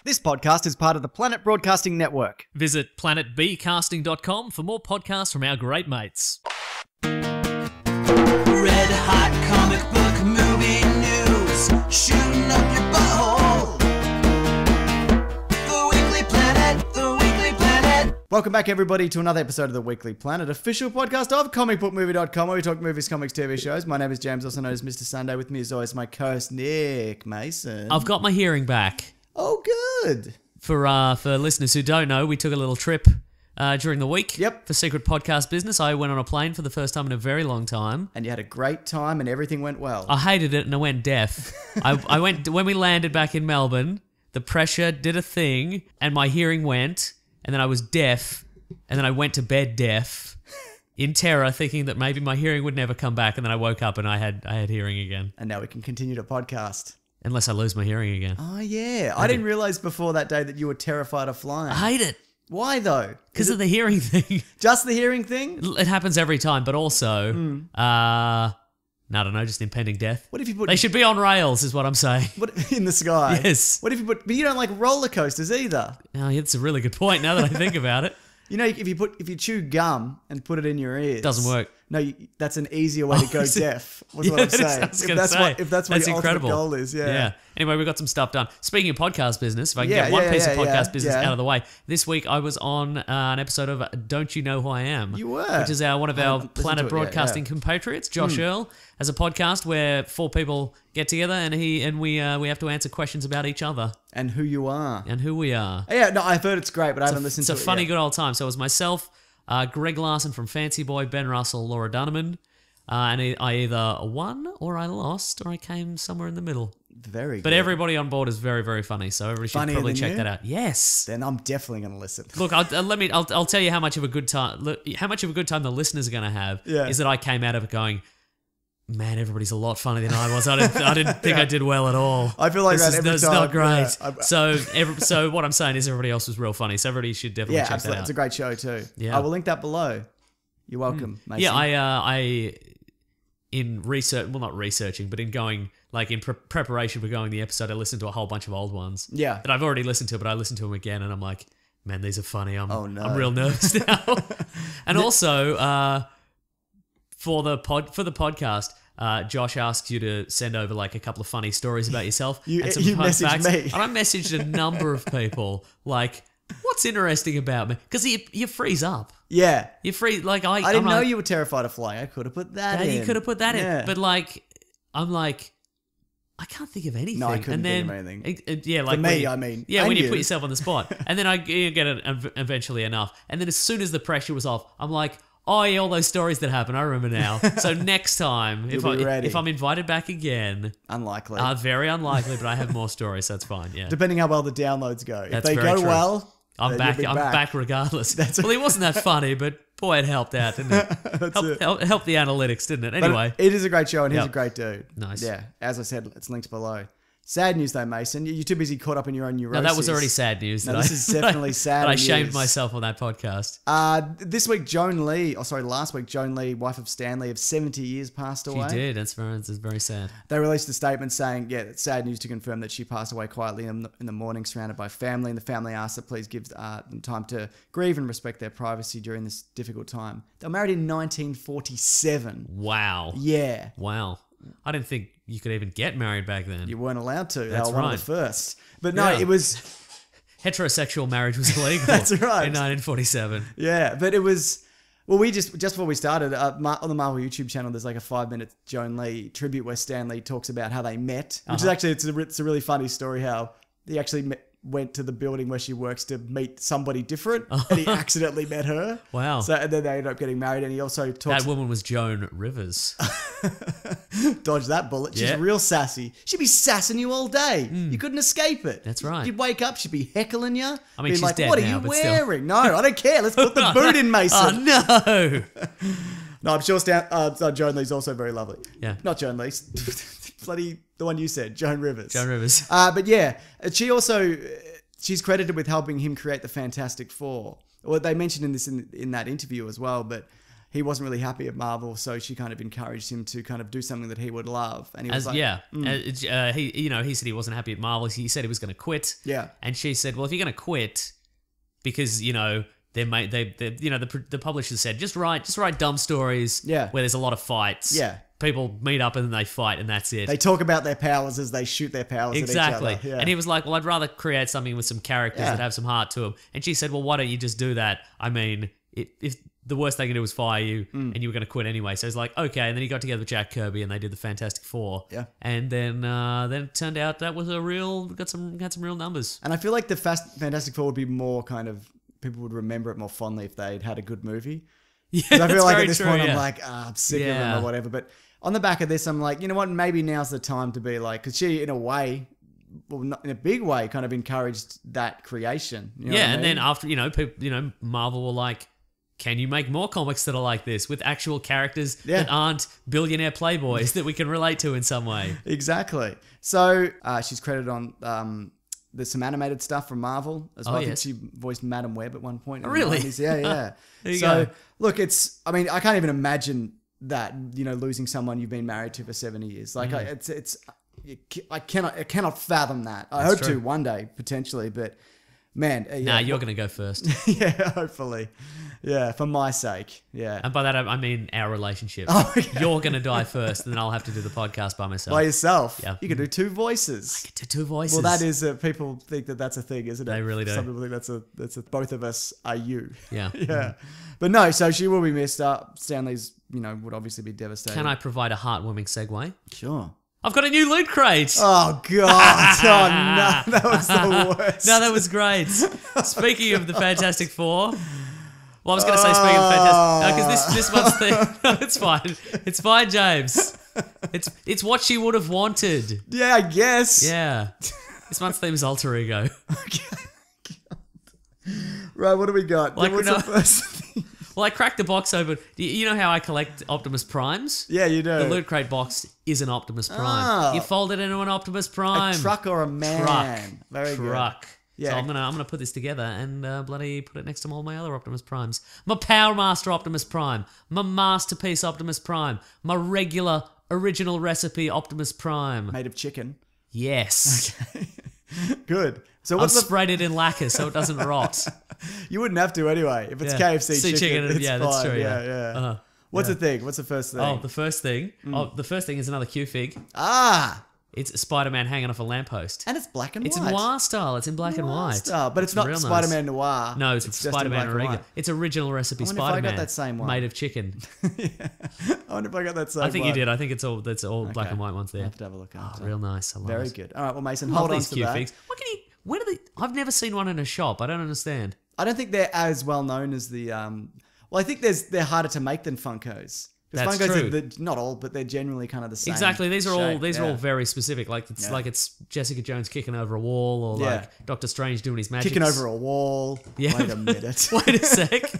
This podcast is part of the Planet Broadcasting Network. Visit planetbcasting.com for more podcasts from our great mates. Red hot comic book movie news, shooting up your butthole. The Weekly Planet, the Weekly Planet. Welcome back, everybody, to another episode of the Weekly Planet, official podcast of comicbookmovie.com, where we talk movies, comics, TV shows. My name is James, also known as Mr. Sunday. With me, as always, my co-host, Nick Mason. I've got my hearing back. Oh, good. For listeners who don't know, we took a little trip during the week. Yep. For secret podcast business. I went on a plane for the first time in a very long time. And you had a great time and everything went well. I hated it and I went deaf. I went when we landed back in Melbourne, the pressure did a thing and my hearing went, and then I was deaf, and then I went to bed deaf in terror, thinking that maybe my hearing would never come back, and then I woke up and I had hearing again. And now we can continue to podcast. Unless I lose my hearing again. Oh, yeah. I didn't realise before that day that you were terrified of flying. I hate it. Why, though? Because of the hearing thing. Just the hearing thing? It happens every time, but also, I don't know, just impending death. What if you put... They should be on rails, is what I'm saying. What, in the sky? Yes. What if you put... But you don't like roller coasters either. Oh, yeah, that's a really good point now that I think about it. You know, if you chew gum and put it in your ears... Doesn't work. No, that's an easier way to go deaf, was what I'm saying. If that's what your ultimate goal is, yeah. Anyway, we got some stuff done. Speaking of podcast business, if I can get one piece of podcast business out of the way, this week I was on an episode of Don't You Know Who I Am? You were. Which is one of our Planet Broadcasting compatriots, Josh Earl, has a podcast where four people get together and we have to answer questions about each other. And who you are. And who we are. Yeah, no, I've heard it's great, but I haven't listened to it It's a funny, good old time. So it was myself, Greg Larson from Fancy Boy, Ben Russell, Laura Dunneman, and I either won or I lost or I came somewhere in the middle. Very good. But everybody on board is very, very funny, so everybody should probably check that out. Yes. Then I'm definitely going to listen. Look, I'll tell you how much of a good time the listeners are going to have is that I came out of it going, man, everybody's a lot funnier than I was. I didn't think I did well at all. I feel like that's not great. So what I'm saying is everybody else was real funny. So everybody should definitely check that out. It's a great show too. Yeah. I will link that below. You're welcome, Mason. Yeah, I in research, well, not researching, but in going like in preparation for going the episode, I listened to a whole bunch of old ones. Yeah, that I've already listened to, but I listened to them again, and I'm like, man, these are funny. I'm real nervous now. And also, for the podcast, Josh asks you to send over like a couple of funny stories about yourself. You some messaged me. And I messaged a number of people like, what's interesting about me? Because you freeze up. Yeah. You freeze, like I didn't know you were terrified of flying. I could have put that in. You could have put that in. But like, I'm like, I can't think of anything. No, I couldn't think of anything. Yeah, like for me, I mean. Yeah, when you put yourself on the spot. And then I get it eventually enough. And then as soon as the pressure was off, I'm like, oh yeah, all those stories that happened, I remember now. So next time, if I'm invited back again... Unlikely. Very unlikely, but I have more stories, so that's fine, yeah. Depending how well the downloads go. If they very go true. well, I'm back regardless. Well, he wasn't that funny, but boy, it helped out, didn't it? Helped the analytics, didn't it? Anyway. But it is a great show, and he's a great dude. Nice. Yeah, as I said, it's linked below. Sad news though, Mason. You're too busy caught up in your own neuroses. No, that was already sad news. No, this is definitely sad news. I news. shamed myself on that podcast. This week, last week, Joan Lee, wife of Stan Lee, of 70 years, passed away. She did. That's very sad. They released a statement saying, it's sad news to confirm that she passed away quietly in the morning, surrounded by family. And the family asked that please give them time to grieve and respect their privacy during this difficult time. They were married in 1947. Wow. Yeah. Wow. I didn't think you could even get married back then. You weren't allowed to. That's they were one of the first. But no, it was... Heterosexual marriage was illegal. That's right. In 1947. Yeah, but it was... Well, we just before we started, on the Marvel YouTube channel, there's like a 5-minute Joan Lee tribute where Stan Lee talks about how they met, which is actually, it's a really funny story how he actually went to the building where she works to meet somebody different, and he accidentally met her. Wow. So, and then they ended up getting married, and he also talks... That woman was Joan Rivers. Dodge that bullet. She's real sassy. She'd be sassing you all day. You couldn't escape it. That's right. You'd wake up, she'd be heckling you. I mean, she's like, dead what now, are you but still. wearing? No, I don't care. Let's put the boot in, Mason. Oh, no. No, I'm sure Joan Lee's also very lovely. Yeah. Not Joan Lee. Bloody, the one you said, Joan Rivers. Joan Rivers. But yeah, she's credited with helping him create the Fantastic Four. Well, they mentioned in that interview as well, but he wasn't really happy at Marvel, so she kind of encouraged him to kind of do something that he would love. And he was he said he wasn't happy at Marvel. He said he was going to quit. Yeah. And she said, well, if you're going to quit, because the publishers said just write dumb stories. Yeah. Where there's a lot of fights. Yeah. People meet up and then they fight and that's it. They talk about their powers as they shoot their powers exactly. at each other. Yeah. And he was like, well, I'd rather create something with some characters that have some heart to them. And she said, well, why don't you just do that? I mean, if the worst they can do is fire you and you were going to quit anyway. So he's like, okay. And then he got together with Jack Kirby and they did the Fantastic Four. Yeah. And then it turned out that was had some real numbers. And I feel like the Fantastic Four would be more kind of, people would remember it more fondly if they'd had a good movie. Yeah, I feel like at this point yeah. I'm like, I'm sick of them or whatever. But on the back of this, I'm like, you know what? Maybe now's the time to be like, because she, in a way, well, not in a big way, kind of encouraged that creation. You know what I mean? Then after people, Marvel were like, can you make more comics that are like this with actual characters that aren't billionaire playboys that we can relate to in some way? Exactly. So she's credited on there's some animated stuff from Marvel as well. I think she voiced Madam Web at one point. Really? Yeah. There you go. Look, I can't even imagine that, losing someone you've been married to for 70 years. Like I cannot fathom that. I hope to one day potentially, but man, you're going to go first. Yeah, hopefully. Yeah, for my sake. Yeah. And by that I mean our relationship. Oh, okay. You're going to die first, and then I'll have to do the podcast by myself. By yourself? Yeah. You can do two voices. I can do two voices. Well, that is people think that's a thing, isn't it? They really do. Some people think that's a both of us are you. Yeah. Yeah. But no, so she will be missed up. Stanley's, would obviously be devastated. Can I provide a heartwarming segue? Sure. I've got a new loot crate. Oh, God. Oh, no. That was the worst. No, that was great. Speaking of the Fantastic Four... Well, I was going to say speaking of Fantastic... because this month's thing... No, it's fine. It's fine, James. It's what she would have wanted. Yeah, I guess. Yeah. This month's theme is alter ego. Okay. Right, what do we got? Like, What's the first thing? Well, I cracked the box open. You know how I collect Optimus Primes? Yeah, you do. The Loot Crate box is an Optimus Prime. Oh. You fold it into an Optimus Prime. A truck or a man? Truck. Very Truck. good. Yeah. So I'm gonna put this together and bloody put it next to all my other Optimus Primes. My Power Master Optimus Prime. My Masterpiece Optimus Prime. My regular original recipe Optimus Prime. Made of chicken. Yes. Okay. Good. So I've sprayed it in lacquer so it doesn't rot. You wouldn't have to anyway. If it's KFC chicken, it's yeah, fine. that's true. Yeah. What's the thing? What's the first thing? Oh, the first thing is another Q-Fig. Ah. It's Spider-Man hanging off a lamppost. And it's black and white. It's noir style. It's in black and white. Style, but it's not real Spider-Man nice. Noir. No, it's Spider-Man regular. It's original recipe Spider-Man. I got that same one. Made of chicken. Yeah. I wonder if I got that same one. I think you did. I think it's all black and white ones there. I'll have to have a look after. Real nice. I love Very it. good. All right, well, Mason, hold on to that. Figs. What can you... Where do they... I've never seen one in a shop. I don't understand. I don't think they're as well known as the... Well, I think they're harder to make than Funkos. That's Funkos true. Not all, but they're generally kind of the same. Exactly. These are shape. all very specific. Like it's Jessica Jones kicking over a wall, or like Doctor Strange doing his magic. Kicking over a wall. Yeah. Wait a minute. Wait a sec.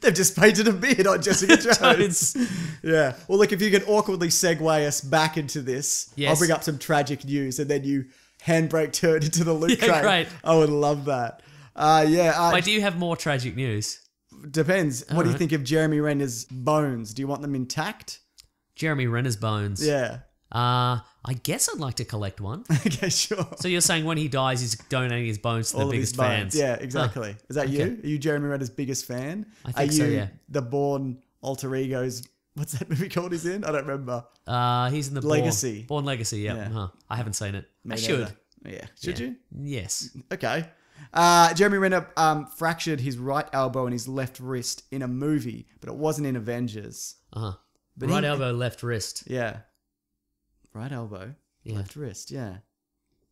They've just painted a beard on Jessica Jones. Yeah. Well, look, if you can awkwardly segue us back into this, yes. I'll bring up some tragic news, and then you handbrake turn into the loot crate. Great. I would love that. Wait, do you have more tragic news? Depends. What do you think of Jeremy Renner's bones? Do you want them intact? Jeremy Renner's bones. Yeah. I guess I'd like to collect one. Okay, sure. So you're saying when he dies, he's donating his bones to All the of biggest his bones. fans? Yeah, exactly. Is that you? Are you Jeremy Renner's biggest fan? I think so, yeah. The Bourne alter egos? What's that movie called he's in? I don't remember. He's in the Legacy. Bourne Legacy, yeah. Huh. I haven't seen it. I should. Yeah. Should you? Yes. Okay. Jeremy Renner fractured his right elbow and his left wrist in a movie, but it wasn't in Avengers. Uh-huh. Right elbow, left wrist. Yeah. Right elbow, left wrist, yeah.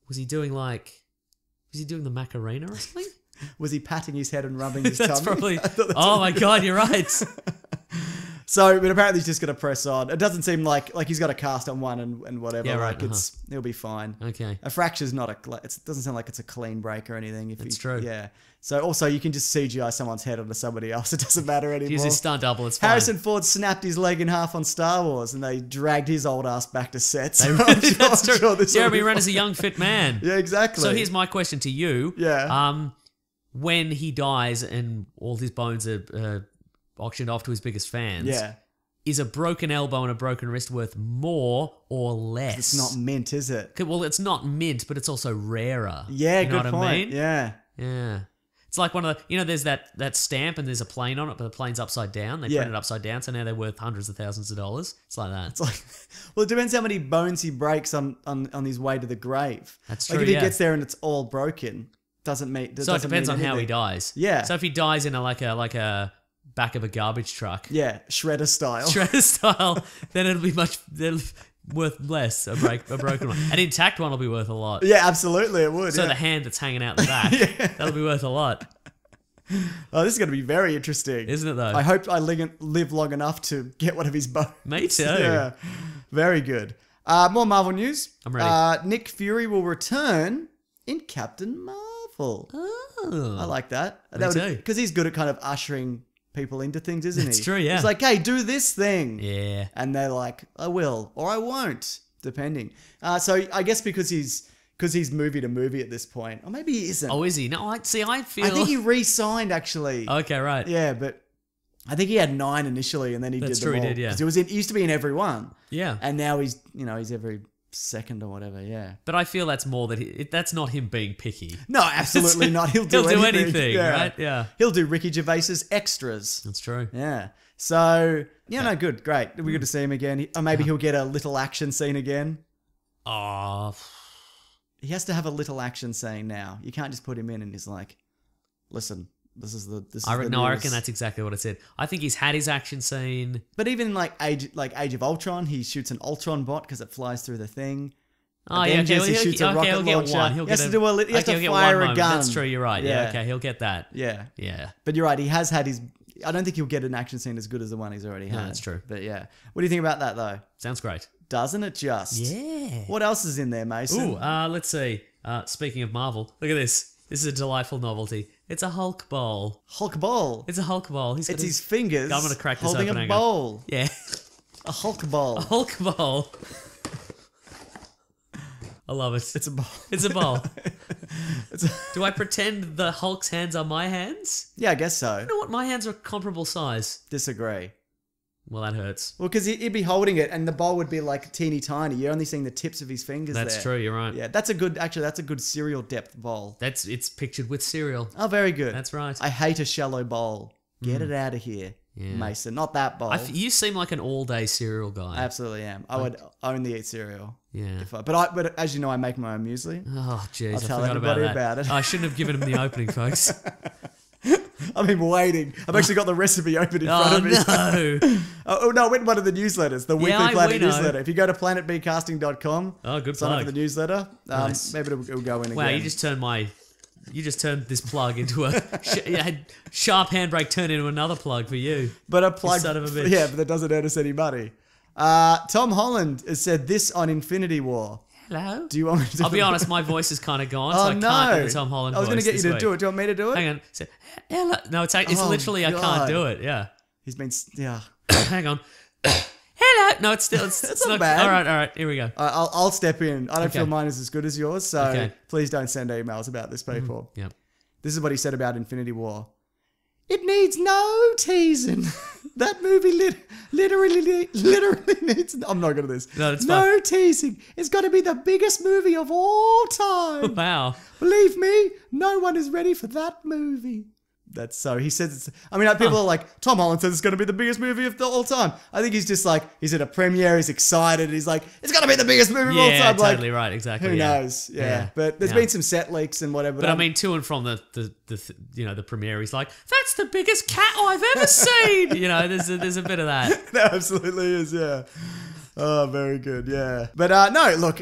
Was he doing the Macarena or something? Was he patting his head and rubbing his tummy? That's probably... Oh my God, you're right. So, but apparently he's just going to press on. It doesn't seem like he's got a cast on one and whatever. Yeah, right. He'll be fine. Okay. A fracture's not it doesn't sound like it's a clean break or anything. That's true. Yeah. So also you can just CGI someone's head onto somebody else. It doesn't matter anymore. Use his stunt double. It's fine. Harrison Ford snapped his leg in half on Star Wars, and they dragged his old ass back to set. So That's true. Jeremy Renner's a young fit man. Yeah, exactly. So here's my question to you. Yeah. When he dies and all his bones are auctioned off to his biggest fans. Yeah. Is a broken elbow and a broken wrist worth more or less? It's not mint, is it? Well, it's not mint, but it's also rarer. Yeah, you know good what point. I mean? Yeah. Yeah. It's like one of the, there's that stamp and there's a plane on it, but the plane's upside down. They print it upside down, so now they're worth hundreds of thousands of dollars. It's like that. It's like, well, it depends how many bones he breaks on his way to the grave. That's true. Like if he gets there and it's all broken, doesn't mean. So it depends on how he dies. Yeah. So if he dies in a back of a garbage truck, shredder style, then it'll be worth less. A broken one. An intact one will be worth a lot. Yeah, absolutely, it would. So the hand that's hanging out the back, that'll be worth a lot. Oh, this is going to be very interesting. Isn't it though? I hope I live long enough to get one of his bones. Me too. Yeah, very good. More Marvel news. I'm ready. Nick Fury will return in Captain Marvel. Oh. I like that. Me too. Because he's good at kind of ushering people into things, isn't he? That's true, yeah. He's like, hey, do this thing. Yeah. And they're like, I will, or I won't, depending. So I guess because he's movie to movie at this point, or maybe he isn't. Oh, is he? No, I feel. I think he re-signed actually. Okay, right. Yeah, but I think he had 9 initially, and then he That's did true, them he all. did, yeah. 'Cause he used to be in every one. Yeah. And now he's every second or whatever. Yeah. But I feel that's more that that's not him being picky. No, absolutely not. He'll do anything, yeah. right? Yeah. He'll do Ricky Gervais's extras. That's true. Yeah. So, no, good. Great. We're good to see him again. Or maybe he'll get a little action scene again. Oh. He has to have a little action scene now. You can't just put him in and he's like, listen, this is the I news. reckon that's exactly what it said. I think he's had his action scene. But even like Age of Ultron, he shoots an Ultron bot because it flies through the thing. Oh, yeah, okay. He shoots a rocket he'll get launcher. one. He has to fire a gun. That's true, you're right. Yeah, Yeah. okay, he'll get that. Yeah. Yeah. But you're right, he has had his... I don't think he'll get an action scene as good as the one he's already had. No, that's true. But yeah. What do you think about that, though? Sounds great. Doesn't it just? Yeah. What else is in there, Mason? Ooh, let's see. Speaking of Marvel, look at this. This is a delightful novelty. It's a Hulk bowl. Hulk bowl? It's a Hulk bowl. It's his fingers I'm going to crack this holding open. a Hang on. bowl. Yeah. A Hulk bowl. A Hulk bowl. I love it. It's a bowl. It's a bowl. Do I pretend the Hulk's hands are my hands? Yeah, I guess so. You know what? My hands are comparable size. Disagree. Well, that hurts. Well, because he'd be holding it and the bowl would be like teeny tiny. You're only seeing the tips of his fingers there. That's true, you're right. Yeah, that's a good cereal depth bowl. It's pictured with cereal. Oh, very good. That's right. I hate a shallow bowl. Get it out of here, Mason. Not that bowl. You seem like an all-day cereal guy. I absolutely am. I would only eat cereal. Yeah. But as you know, I make my own muesli. Oh, jeez, I'll I tell forgot everybody that. about it. I shouldn't have given him the opening, folks. I've been waiting. I've actually got the recipe open in front of me. No. Oh, no, I went to one of the newsletters, the Weekly Planet we know. newsletter. If you go to planetbcasting.com, Oh, good sign up plug. for the newsletter. Nice. Maybe it'll go in Wow, again. you just turned this plug into a sharp handbrake turned into another plug for you. But a plug, You son of a bitch. yeah, but that doesn't earn us any money. Tom Holland has said this on Infinity War. Hello. Do you want me to? I'll be honest, my voice is kind of gone, so Oh I no! can't do the Tom Holland I was voice. going to get you this to do week. it. Do you want me to do it? Hang on. So, hello. No, it's Oh, literally I God. can't do it. Yeah. He's been, yeah. Hang on. Hello. No, it's not bad. All right. Here we go. I'll step in. I don't Okay. feel mine is as good as yours, so Okay. please don't send emails about this, people. Yep. This is what he said about Infinity War. It needs no teasing. That movie literally needs... I'm not good at this. No, it's no fine. teasing. It's got to be the biggest movie of all time. Wow. Believe me, no one is ready for that movie. That's so. He says it's... I mean, people are like, Tom Holland says it's going to be the biggest movie of all time. I think he's just like, he's at a premiere, he's excited, he's like, it's going to be the biggest movie of all Yeah, time. totally like, right. Exactly. who yeah. knows? Yeah. But there's Yeah. been some set leaks and whatever. But I mean, to and from the premiere, he's like, "That's the biggest cat I've ever seen." You know, there's a bit of that. There absolutely is, yeah. Oh, very good, yeah. But no, look,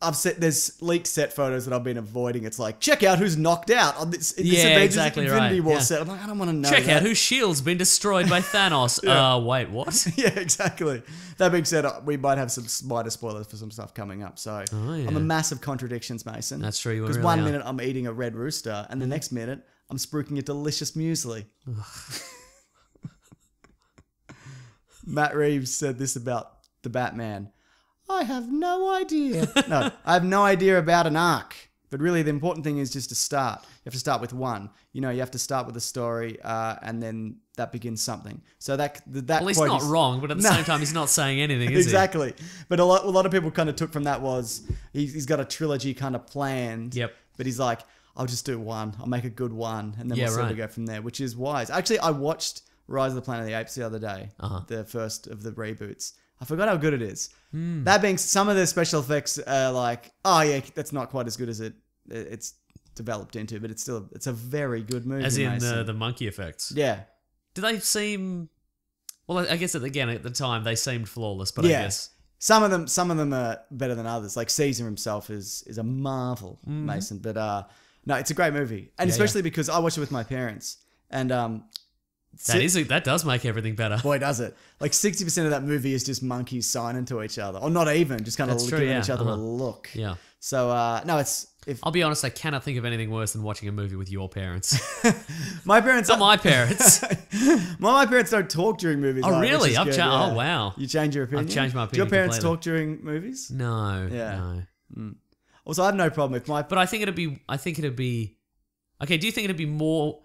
I've said there's leaked set photos that I've been avoiding. It's like, check out who's knocked out on this Avengers exactly Infinity right. War Yeah. set. I'm like, I don't want to know Check that. out whose shield's been destroyed by Thanos. Wait, what? Yeah, exactly. That being said, we might have some minor spoilers for some stuff coming up. So yeah. I'm a massive contradictions, Mason. That's true, you Because really one are. minute I'm eating a red rooster, and the next minute I'm spruiking a delicious muesli. Matt Reeves said this about the Batman. I have no idea. No, I have no idea about an arc. But really, the important thing is just to start. You have to start with one. You have to start with a story, and then that begins something. So that well, he's not wrong, but at the same time, he's not saying anything, is exactly. But a lot of people kind of took from that was he's got a trilogy kind of planned. Yep. But he's like, I'll just do one. I'll make a good one, and then we'll see where we go from there, which is wise. Actually, I watched Rise of the Planet of the Apes the other day, the first of the reboots. I forgot how good it is. That being, some of the special effects are like, oh yeah, that's not quite as good as it's developed into, but it's a very good movie. As in the monkey effects. Yeah. Do they seem? Well, I guess at the time they seemed flawless, but I guess some of them are better than others. Like Caesar himself is a marvel, Mason. But no, it's a great movie, and especially because I watched it with my parents, and that does make everything better. Boy, does it. Like 60% of that movie is just monkeys signing to each other. Or not even, just kind of giving each other a look. Yeah. So, no, I'll be honest, I cannot think of anything worse than watching a movie with your parents. My parents... Not my parents. My parents don't talk during movies. Oh, really? Oh, wow. You change your opinion? I've changed my opinion. Do your parents completely. talk during movies? No. Yeah. No. Also, I have no problem if my... But I think it'd be... Okay, do you think it'd be more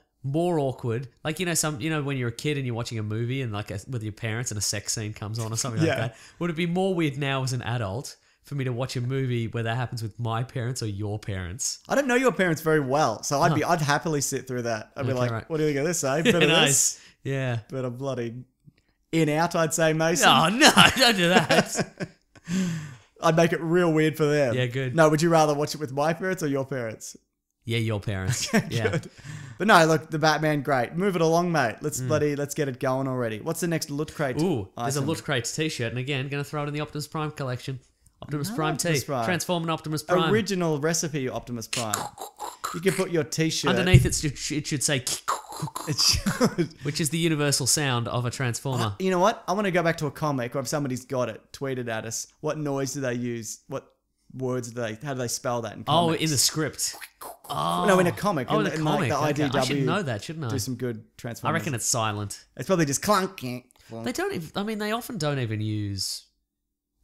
awkward, like when you're a kid and you're watching a movie and with your parents and a sex scene comes on or something like that? Would it be more weird now as an adult for me to watch a movie where that happens with my parents or your parents? I don't know your parents very well, so I'd happily sit through that. I'd be like, right. What do you think of this? Bit of this, yeah, bit of bloody in out. I'd say, Mason. Oh no, don't do that. I'd make it real weird for them. Yeah, good. No, would you rather watch it with my parents or your parents? Yeah, your parents. Yeah. Good. But no, look, the Batman, great. Move it along, mate. Let's get it going already. What's the next Loot Crate? Ooh, there's a Loot Crate t-shirt, and again, going to throw it in the Optimus Prime collection. Optimus Prime T. Transforming Optimus Prime. Original recipe Optimus Prime. You can put your t-shirt... Underneath it should say... It should. Which is the universal sound of a Transformer. You know what? I want to go back to a comic, or if somebody's got it, tweet it at us. What noise do they use? What words how do they spell that in comics? Oh, in the script. Oh. No, in a comic. Oh, in a comic. Like the IDW. I should know that, shouldn't I? Do some good Transformers. I reckon it's silent. It's probably just clunk. They don't even, they often don't even use...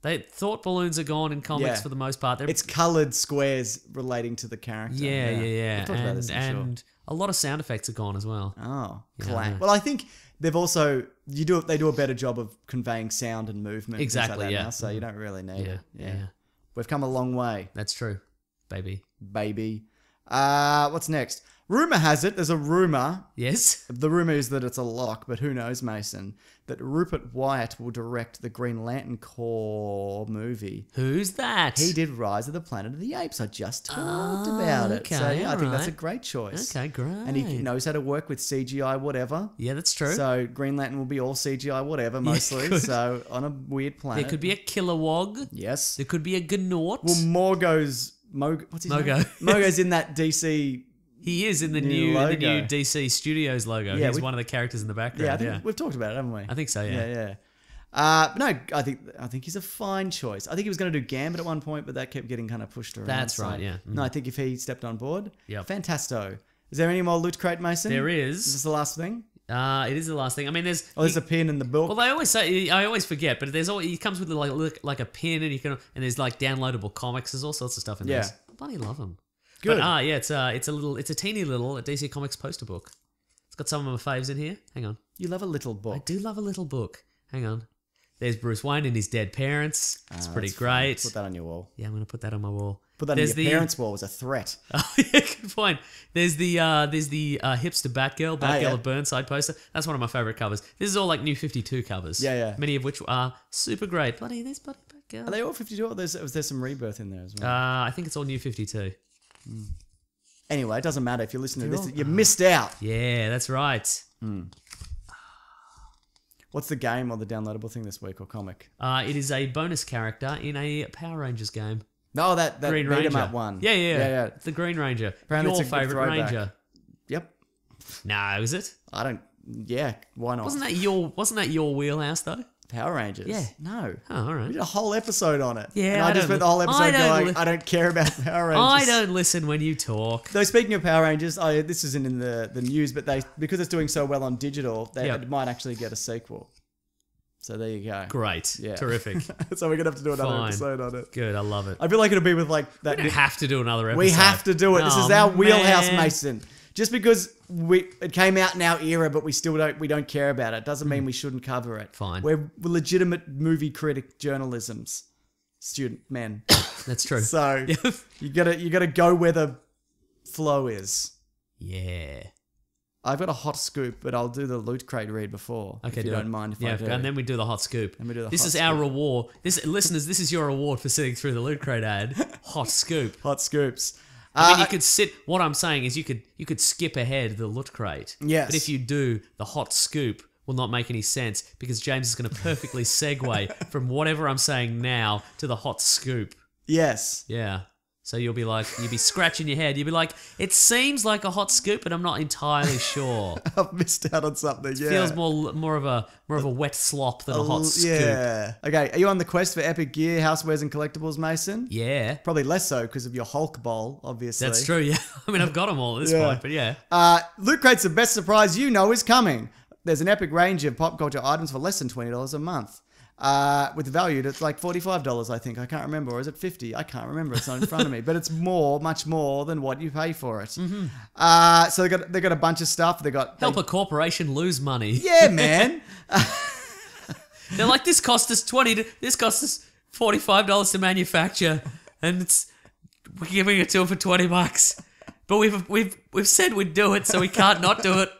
Thought balloons are gone in comics for the most part. It's coloured squares relating to the character. Yeah. We've talked about this, and a lot of sound effects are gone as well. Oh, clang. Well, I think they've also... They do a better job of conveying sound and movement. Exactly, now, so you don't really need it. Yeah. We've come a long way. That's true, baby. What's next? Rumour has it, there's a rumour. Yes? The rumour is that it's a lock, but who knows, Mason, that Rupert Wyatt will direct the Green Lantern Corps movie. Who's that? He did Rise of the Planet of the Apes. I just talked about it. Okay, So I think that's a great choice. Okay, great. And he knows how to work with CGI whatever. Yeah, that's true. So Green Lantern will be all CGI whatever mostly. Yeah, so on a weird planet. There could be a Kilowog. Yes. There could be a Gnaut. Well, what's his name? Mogo's in that DC... He is in the new DC Studios logo. Yeah, He's one of the characters in the background. Yeah, I think we've talked about it, haven't we? I think so, yeah. Yeah. No, I think he's a fine choice. I think he was going to do Gambit at one point, but that kept getting kind of pushed around. That's right, yeah. No, I think if he stepped on board, yep. Fantasto. Is there any more Loot Crate, Mason? There is. Is this the last thing? It is the last thing. I mean, there's a pin in the book. Well, I always forget, but it comes with like a pin, and there's like downloadable comics. There's all sorts of stuff in there. I bloody love them. Good. But it's a teeny little DC Comics poster book. It's got some of my faves in here. Hang on. You love a little book. I do love a little book. Hang on. There's Bruce Wayne and his dead parents. It's pretty great. Put that on your wall. Yeah, I'm going to put that on my wall. Put that on your parents' wall as a threat. Oh yeah, good point. There's the hipster Batgirl of Burnside poster. That's one of my favorite covers. This is all like New 52 covers. Yeah. Many of which are super great. There's bloody Batgirl. Are they all 52? Or was there some Rebirth in there as well? I think it's all New 52. Anyway, it doesn't matter if you're listening to this. You missed out. Yeah, that's right. What's the game or the downloadable thing this week or comic? It is a bonus character in a Power Rangers game. No, that Green beat 'em Ranger. up one. Yeah. The Green Ranger. Apparently Your it's a good favorite throwback. Ranger. Yep. No, is it? I don't. Yeah, why not? Wasn't that your wheelhouse though? Power Rangers? Yeah. No. Oh, all right. We did a whole episode on it. Yeah, and I just spent the whole episode going, I don't care about Power Rangers. I don't listen when you talk. Though speaking of Power Rangers, this isn't in the news, but because it's doing so well on digital, it might actually get a sequel. So there you go. Great. Yeah. Terrific. So we're going to have to do another Fine. episode on it. Good. I love it. I feel like it'll be with like that. We don't have to do another episode. We have to do it. This is our Oh, wheelhouse, man. Mason. Just because it came out in our era, but we don't care about it, doesn't mean we shouldn't cover it. Fine. We're legitimate movie critic journalism's student men. That's true. So you gotta go where the flow is. Yeah. I've got a hot scoop, but I'll do the Loot Crate read before. Okay, if you do don't it. mind if yeah, I do. and then we do the hot scoop. And we do the this hot is our scoop. reward. Listeners, this is your reward for sitting through the Loot Crate ad. Hot scoop. Hot scoops. I mean, you could sit. What I'm saying is, you could skip ahead the Loot Crate. Yes. But if you do, the hot scoop will not make any sense because James is going to perfectly segue from whatever I'm saying now to the hot scoop. Yes. Yeah. So you'll be scratching your head. You'll be like, it seems like a hot scoop, but I'm not entirely sure. I've missed out on something. Yeah. Feels more of a wet slop than a hot scoop. Yeah. Okay. Are you on the quest for epic gear, housewares, and collectibles, Mason? Yeah. Probably less so because of your Hulk bowl, obviously. That's true, yeah. I mean, I've got them all at this point, but yeah. Loot Crate's the best surprise you know is coming. There's an epic range of pop culture items for less than $20 a month. With value that's like $45, I think. I can't remember. Or is it $50? I can't remember. It's not in front of me. But it's much more than what you pay for it. Mm-hmm. So they got a bunch of stuff. Help a corporation lose money. Yeah, man. They're like, this cost us $45 to manufacture, and we're giving it to them for $20. But we've said we'd do it, so we can't not do it.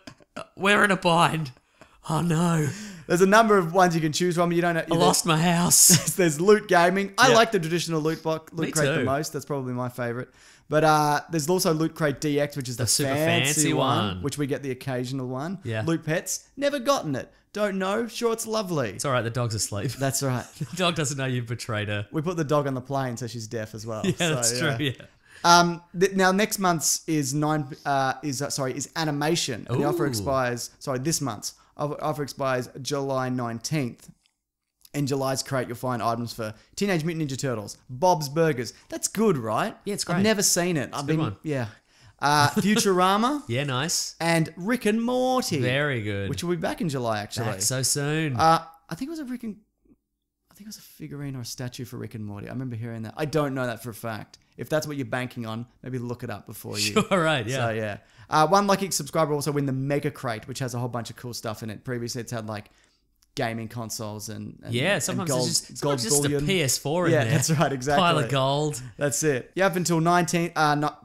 We're in a bind. Oh no. There's a number of ones you can choose from. You don't. I lost my house. There's Loot Gaming. I Yep. like the traditional Loot Crate the too. most. That's probably my favorite. But there's also Loot Crate DX, which is the super fancy fancy one, one. which we get the occasional one. Yeah. Loot Pets, never gotten it. Don't know. Sure, it's lovely. It's all right. The dog's asleep. That's right. The dog doesn't know you've betrayed her. We put the dog on the plane, so she's deaf as well. Yeah, So, that's true. Yeah. Now next month's is animation. And the offer Ooh. expires. Sorry, this month's offer expires July 19th. In July's crate, you'll find items for Teenage Mutant Ninja Turtles, Bob's Burgers. That's good, right? Yeah, it's great. I've never seen it. a good one. Yeah. Futurama Yeah, nice. and Rick and Morty. Very good. Which will be back in July, actually. Back so soon. I think it was a figurine or a statue for Rick and Morty. I remember hearing that. I don't know that for a fact. If that's what you're banking on, maybe look it up before you. Sure, right, yeah. So yeah. One lucky subscriber will also win the Mega Crate, which has a whole bunch of cool stuff in it. Previously, it's had like gaming consoles and yeah, sometimes gold, it's just, gold sometimes just a bullion. PS4 in Yeah, there. that's right, exactly. Pile of gold. That's it. You have until 19th,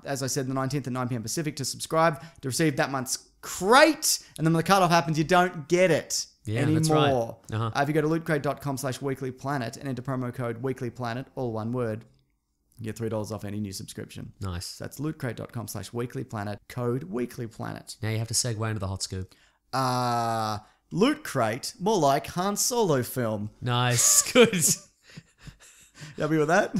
as I said, the 19th at 9 p.m. Pacific to subscribe to receive that month's crate. And then when the cutoff happens, you don't get it anymore. that's right. Uh-huh. If you go to lootcrate.com/weeklyplanet and enter promo code weeklyplanet, all one word, you get $3 off any new subscription. Nice. So that's lootcrate.com/weeklyplanet, code weeklyplanet. Now you have to segue into the hot scoop. Loot Crate, more like Han Solo film. Nice. Good. You happy with that?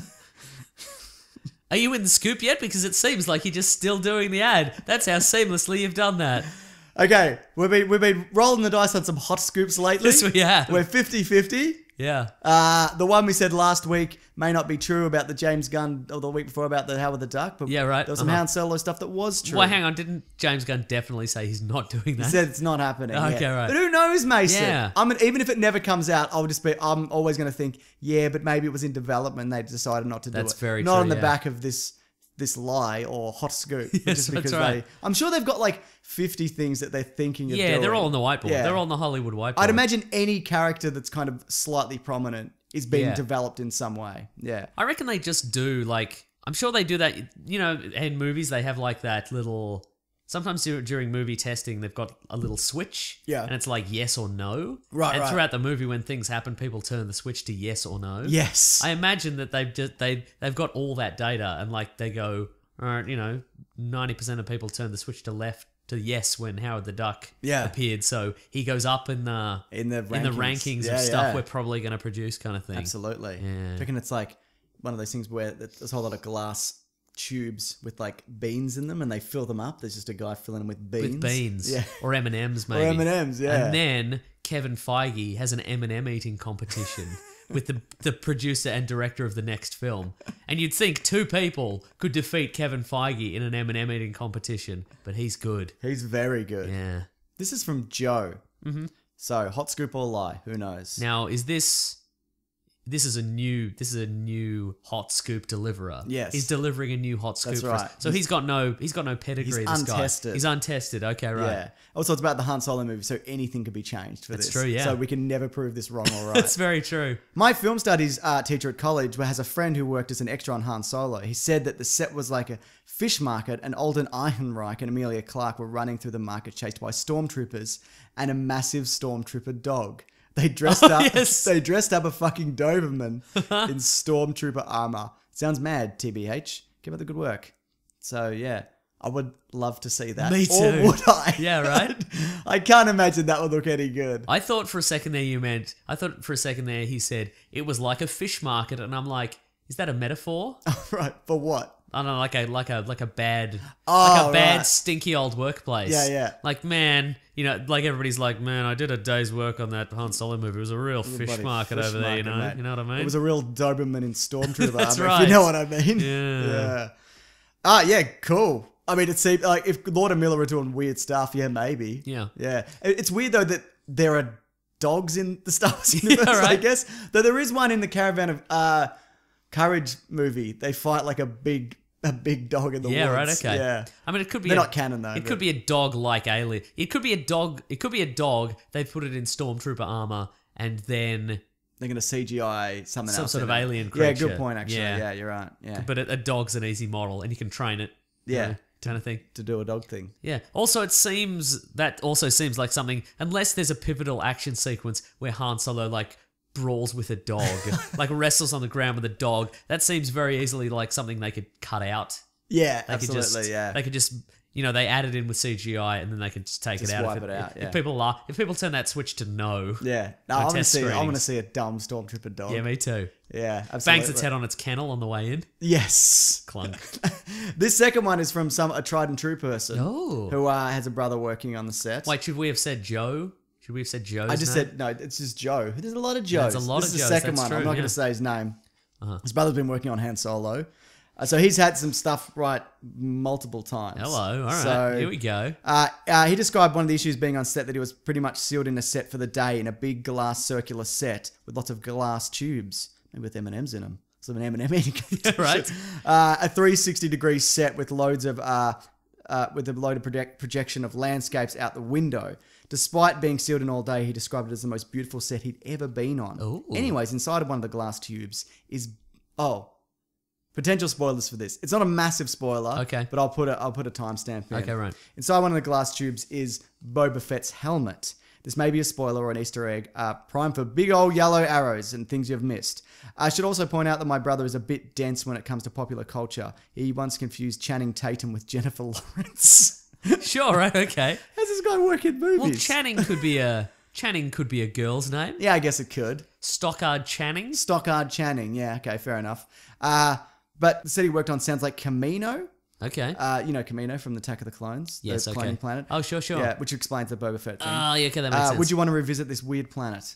Are you in the scoop yet? Because it seems like you're just still doing the ad. That's how seamlessly you've done that. Okay, we've been rolling the dice on some hot scoops lately. Yes, we have. We're 50-50. Yeah. The one we said last week may not be true about the James Gunn, or the week before about the Howard the Duck, but Yeah, right. there was some Han Solo stuff that was true. Well, hang on. Didn't James Gunn definitely say he's not doing He that? said it's not happening. Okay, yeah. right. But who knows, Mason? Yeah. Even if it never comes out, I'm always going to think, yeah, but maybe it was in development. They decided not to do That's it. very not true, on the yeah. back of this lie or hot scoop. Yes, just because that's right. I'm sure they've got like 50 things that they're thinking of Yeah, doing. they're all on the whiteboard. Yeah. They're all on the Hollywood whiteboard. I'd imagine any character that's kind of slightly prominent is being Yeah. developed in some way. Yeah. I reckon they just do like, I'm sure they do that, you know, in movies they have like that little, sometimes during movie testing they've got a little switch. Yeah. And it's like yes or no. Right, And right. throughout the movie when things happen, people turn the switch to yes or no. Yes. I imagine that they've got all that data and like they go, all right, you know, 90% of people turn the switch to left to yes when Howard the Duck appeared. So he goes up in the rankings Yeah, of stuff yeah. we're probably going to produce kind of thing. Absolutely. Yeah. I reckon it's like one of those things where there's a whole lot of glass tubes with like beans in them and they fill them up. There's just a guy filling them with beans. With beans. Yeah. Or M&Ms maybe. Or M&Ms, yeah. And then Kevin Feige has an M&M eating competition with the producer and director of the next film. And you'd think two people could defeat Kevin Feige in an M&M eating competition, but he's good. He's very good. Yeah. This is from Joe. So hot scoop or lie? Who knows? Now, is this is a new hot scoop deliverer? Yes. He's delivering a new hot scoop. That's for us. right. So he's got no pedigree. He's this untested. Guy. He's untested. Okay, right. Yeah. Also, it's about the Han Solo movie, so anything could be changed for this. That's true, yeah. So we can never prove this wrong or right. That's very true. My film studies teacher at college has a friend who worked as an extra on Han Solo. He said that the set was like a fish market, and Alden Ehrenreich and Amelia Clark were running through the market chased by stormtroopers and a massive stormtrooper dog. They dressed up. Yes. They dressed up a fucking Doberman in stormtrooper armor. Sounds mad, TBH. Keep up the good work. So yeah, I would love to see that. Me too. Or would I? Yeah, right. I can't imagine that would look any good. I thought for a second there he said it was like a fish market, and I'm like, is that a metaphor? Right. For what? I don't know, like a bad, right. stinky old workplace. Yeah. Like, man, like everybody's like, man, I did a day's work on that Han Solo movie. It was a real fish market over there, mate. You know what I mean? It was a real Doberman in stormtrooper That's armor, right. if you know what I mean. Yeah. Yeah, cool. I mean, it seems like if Lord and Miller were doing weird stuff, yeah, maybe. Yeah. Yeah. It's weird, though, that there are dogs in the Star Wars universe, right. I guess. Though there is one in the Caravan of Courage movie. They fight like a big dog in the woods. Yeah, right, okay. Yeah. I mean, it could be They're not canon, though. It could be a dog like alien. It could be a dog. They put it in stormtrooper armor, and then they're going to CGI something some else. sort of in it. alien creature. Yeah, good point, actually. Yeah. Yeah, you're right. Yeah. But a dog's an easy model, and you can train it. Yeah. Kind of thing. To do a dog thing. Yeah. Also, that also seems like something, unless there's a pivotal action sequence where Han Solo, like, brawls with a dog, like wrestles on the ground with a dog, that seems very easily like something they could cut out. Yeah, They absolutely, yeah. They could just, they add it in with CGI and then they could just take Just it out. wipe it out, yeah. If people turn that switch to no. Yeah. No, I want to see a dumb stormtrooper dog. Yeah, me too. Yeah, absolutely. Bangs its head on its kennel on the way in. Yes. Clunk. This second one is from a tried and true person Oh. who has a brother working on the set. Wait, should we have said Joe? Should we have said Joe's I just name? said, no, it's just Joe. There's a lot of Joes. There's a lot this of is Joes, the second that's one. true, I'm not yeah. going to say his name. Uh-huh. His brother's been working on Han Solo. So he's had some stuff right multiple times. Hello, all right, So, here we go. He described one of the issues being on set that he was pretty much sealed in a set for the day in a big glass circular set with lots of glass tubes, maybe with M&Ms in them. So an M&M eating competition. Right. A 360-degree set with loads of with a load of projection of landscapes out the window. Despite being sealed in all day, he described it as the most beautiful set he'd ever been on. Ooh. Anyways, inside of one of the glass tubes is potential spoilers for this. It's not a massive spoiler. Okay. But I'll put a timestamp in. Okay, right. Inside one of the glass tubes is Boba Fett's helmet. This may be a spoiler or an Easter egg, primed for big old yellow arrows and things you've missed. I should also point out that my brother is a bit dense when it comes to popular culture. He once confused Channing Tatum with Jennifer Lawrence. Sure, right, okay. How's this guy work in movies? Well, Channing could be a girl's name. Yeah, I guess it could. Stockard Channing. Stockard Channing. Yeah, okay, fair enough. But the set he worked on sounds like Camino. Okay. You know Camino from the Attack of the Clones? Yes, the okay. cloning planet. Oh, sure. Yeah, which explains the Boba Fett thing. Oh, yeah, okay, that makes sense. Would you want to revisit this weird planet?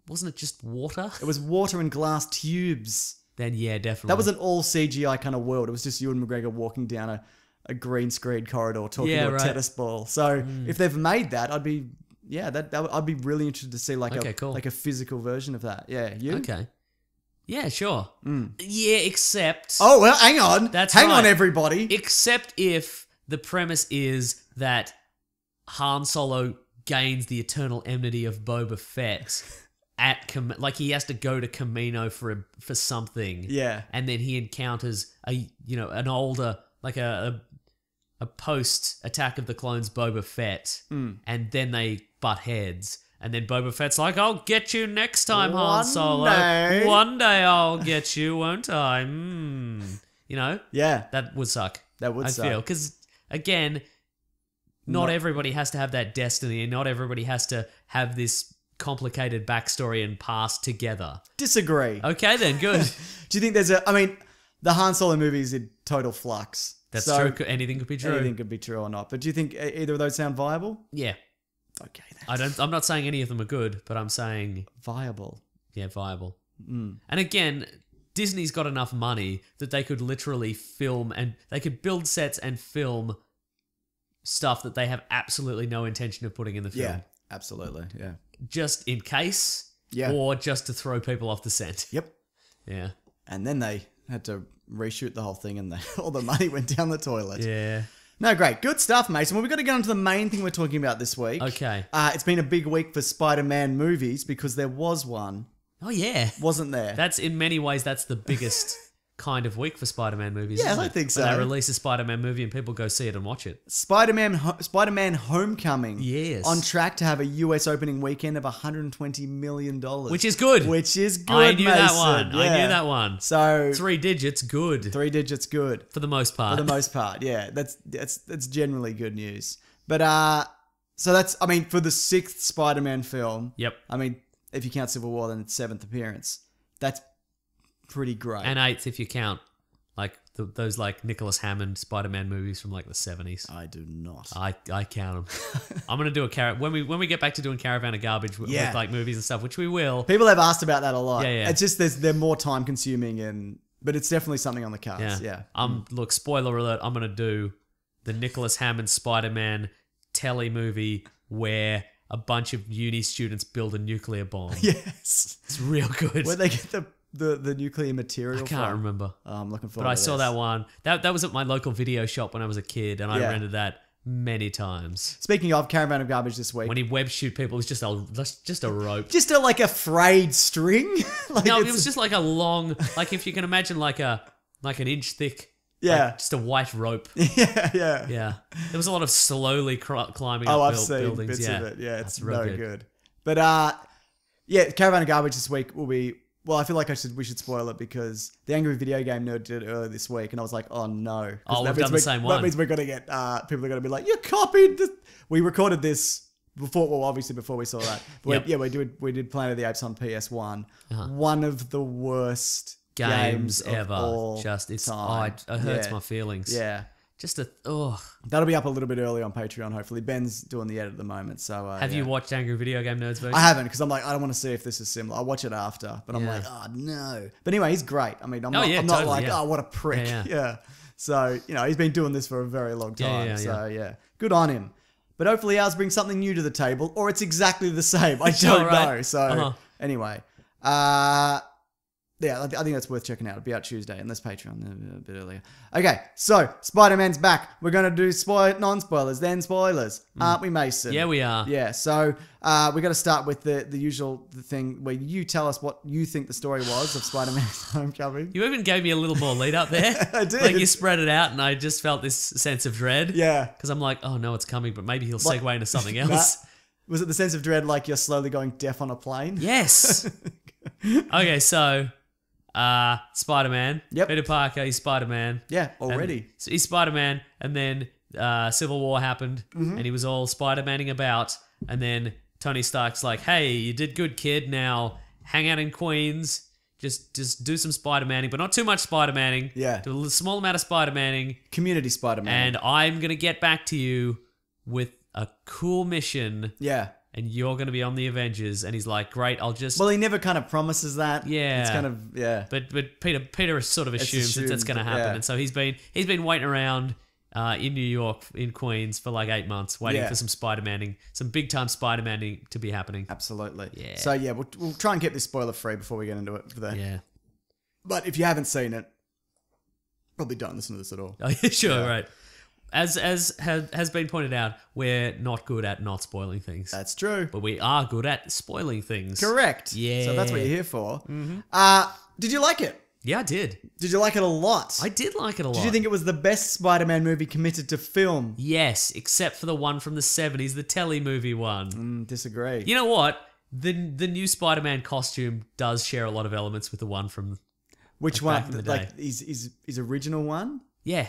Wasn't it just water? It was water and glass tubes. Then, yeah, definitely. That was an all CGI kind of world. It was just Ewan McGregor walking down a green screen corridor talking to a tennis ball. So if they've made that, I'd be I'd be really interested to see like a physical version of that. Yeah, you? Okay. Yeah, sure. Yeah, except... Oh, well, hang on. Hang on, right. everybody. Except if the premise is that Han Solo gains the eternal enmity of Boba Fett like he has to go to Camino for something. Yeah. And then he encounters an older, like a post Attack of the Clones Boba Fett, and then they butt heads. And then Boba Fett's like, I'll get you next time, Han Solo. One day I'll get you, won't I? Yeah. That would suck. That would suck. I feel. Because, again, not everybody has to have that destiny, and not everybody has to have this complicated backstory and past together. Disagree. Okay, then, good. Do you think the Han Solo movie is in total flux. That's true. Anything could be true. Anything could be true or not. But do you think either of those sound viable? Yeah. Okay, then. I'm not saying any of them are good, but I'm saying viable. Yeah, viable. And again, Disney's got enough money that they could literally film and they could build sets and film stuff that they have absolutely no intention of putting in the film. Yeah, Absolutely, yeah. Just in case, or just to throw people off the scent. Yep. Yeah. And then they had to reshoot the whole thing and all the money went down the toilet. Yeah. No, great. Good stuff, Mason. Well, we've got to get on to the main thing we're talking about this week. Okay. It's been a big week for Spider-Man movies because there was one. Oh, yeah. Wasn't there? That's, in many ways, that's the biggest kind of week for Spider-Man movies, Yeah, isn't I it? think so. When they release a Spider-Man movie and people go see it and watch it. Spider-Man Homecoming. Yes. On track to have a US opening weekend of $120 million. Which is good. Which is good, I knew that Mason. one. Yeah. I knew that one. So 3 digits, good. 3 digits, good. For the most part. For the most part, yeah. That's generally good news. But so that's, I mean, for the 6th Spider-Man film. Yep. I mean, if you count Civil War, then it's 7th appearance. That's pretty great. And 8th if you count like those like Nicholas Hammond Spider-Man movies from like the 70s. I do not. I count them. I'm gonna do a when we get back to doing Caravan of Garbage with like movies and stuff, which we will. People have asked about that a lot. Yeah. It's just they're more time consuming but it's definitely something on the cards. Yeah. Look, spoiler alert. I'm gonna do the Nicholas Hammond Spider-Man telly movie where a bunch of uni students build a nuclear bomb. Yes. It's real good. Where they get the nuclear material I can't from. remember. Oh, I'm looking forward But I to saw this. that one. That was at my local video shop when I was a kid, and I rented that many times. Speaking of Caravan of Garbage this week. When he web shoot people, it was just a rope. Just like a frayed string? No, it was just like a long, like if you can imagine like an inch thick. Yeah. Like just a white rope. Yeah. Yeah. There was a lot of slowly climbing Oh, up I've seen buildings. bits Yeah. of it. Yeah, it's That's real no good. But Caravan of Garbage this week will be. Well, I feel like we should spoil it because the Angry Video Game Nerd did it earlier this week, and I was like, oh no. Oh, we've done the same one. That means we're gonna get people are gonna be like, you copied this. We recorded this before. Well, obviously before we saw that. But we did Planet of the Apes on PS1. One of the worst games ever. All just it time. hurts my feelings. Yeah. Just That'll be up a little bit early on Patreon, hopefully. Ben's doing the edit at the moment, so... Have you watched Angry Video Game Nerds version? I haven't, because I'm like, I don't want to see if this is similar. I'll watch it after, but I'm like, oh, no. But anyway, he's great. I mean, I'm not like, oh, what a prick. Yeah. So, he's been doing this for a very long time, so good on him. But hopefully ours brings something new to the table, or it's exactly the same. I don't know. So, anyway. Yeah, I think that's worth checking out. It'll be out Tuesday, unless Patreon a bit earlier. Okay, so Spider-Man's back. We're going to do non-spoilers, then spoilers. Aren't we, Mason? Yeah, we are. Yeah, so we're going to start with the usual thing where you tell us what you think the story was of Spider-Man's Homecoming. You even gave me a little more lead up there. I did. Like you spread it out, and I just felt this sense of dread. Yeah. Because I'm like, oh no, it's coming, but maybe he'll segue into something else. Was it the sense of dread like you're slowly going deaf on a plane? Yes. Okay, so... Spider-Man. Yep. Peter Parker, he's Spider-Man. Yeah, already. And so he's Spider-Man, and then Civil War happened, and he was all Spider-Maning about, and then Tony Stark's like, hey, you did good, kid, now hang out in Queens, just do some Spider-Maning, but not too much Spider-Maning. Yeah. Do a small amount of Spider-Maning. Community Spider-Man. And I'm going to get back to you with a cool mission. Yeah. And you're going to be on the Avengers. And he's like, great, I'll just... Well, he never kind of promises that. Yeah. It's kind of, yeah. But Peter sort of assumes that that's going to happen. Yeah. And so he's been waiting around in New York, in Queens, for like 8 months, waiting for some Spider-Maning, some big-time Spider-Maning to be happening. Absolutely. Yeah. So, yeah, we'll try and keep this spoiler-free before we get into it. Yeah. But if you haven't seen it, probably don't listen to this at all. Oh, yeah, sure, right. As has been pointed out, we're not good at not spoiling things. That's true. But we are good at spoiling things. Correct. Yeah. So that's what you're here for. Did you like it? Yeah, I did. Did you like it a lot? I did like it a lot. Did you think it was the best Spider-Man movie committed to film? Yes, except for the one from the 70s, the telly movie one. Disagree. You know what? The new Spider-Man costume does share a lot of elements with the one from... Which back one? in the Like day. his original one? Yeah.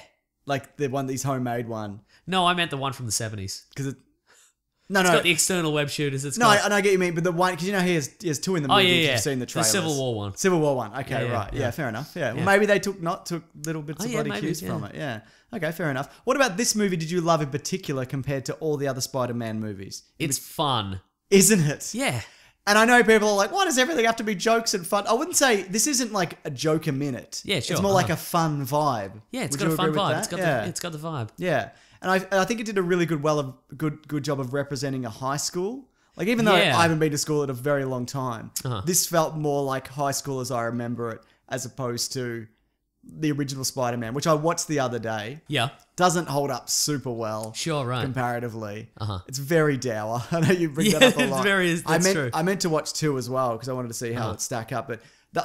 Like the one, his homemade one? No, I meant the one from the 70s. Because It's got the external web shooters. It's No, got... I get you mean, but the one, because he has two in the movie. yeah. You've seen the trailers. The Civil War one. Civil War one. Okay, Yeah, right. yeah. Yeah, fair enough. Yeah. Well, Yeah. maybe they took little bits of bloody maybe, cues from it. Yeah. Okay, fair enough. What about this movie did you love in particular compared to all the other Spider-Man movies? It's fun. Isn't it? Yeah. And I know people are like, why does everything have to be jokes and fun? I wouldn't say, this isn't like a joke a minute. Yeah, sure. It's more like a fun vibe. Yeah, it's Would got you a fun agree with vibe. that? It's got the vibe. Yeah. And I think it did a really good job of representing a high school. Like, even though Yeah. I haven't been to school in a very long time, Uh-huh. this felt more like high school as I remember it, as opposed to the original Spider-Man, which I watched the other day. Yeah. Doesn't hold up super well. Sure, right. Comparatively. Uh-huh. It's very dour. I know you bring Yeah, that up a it's lot. that's true. I meant to watch 2 as well because I wanted to see how Uh-huh. it stack up. But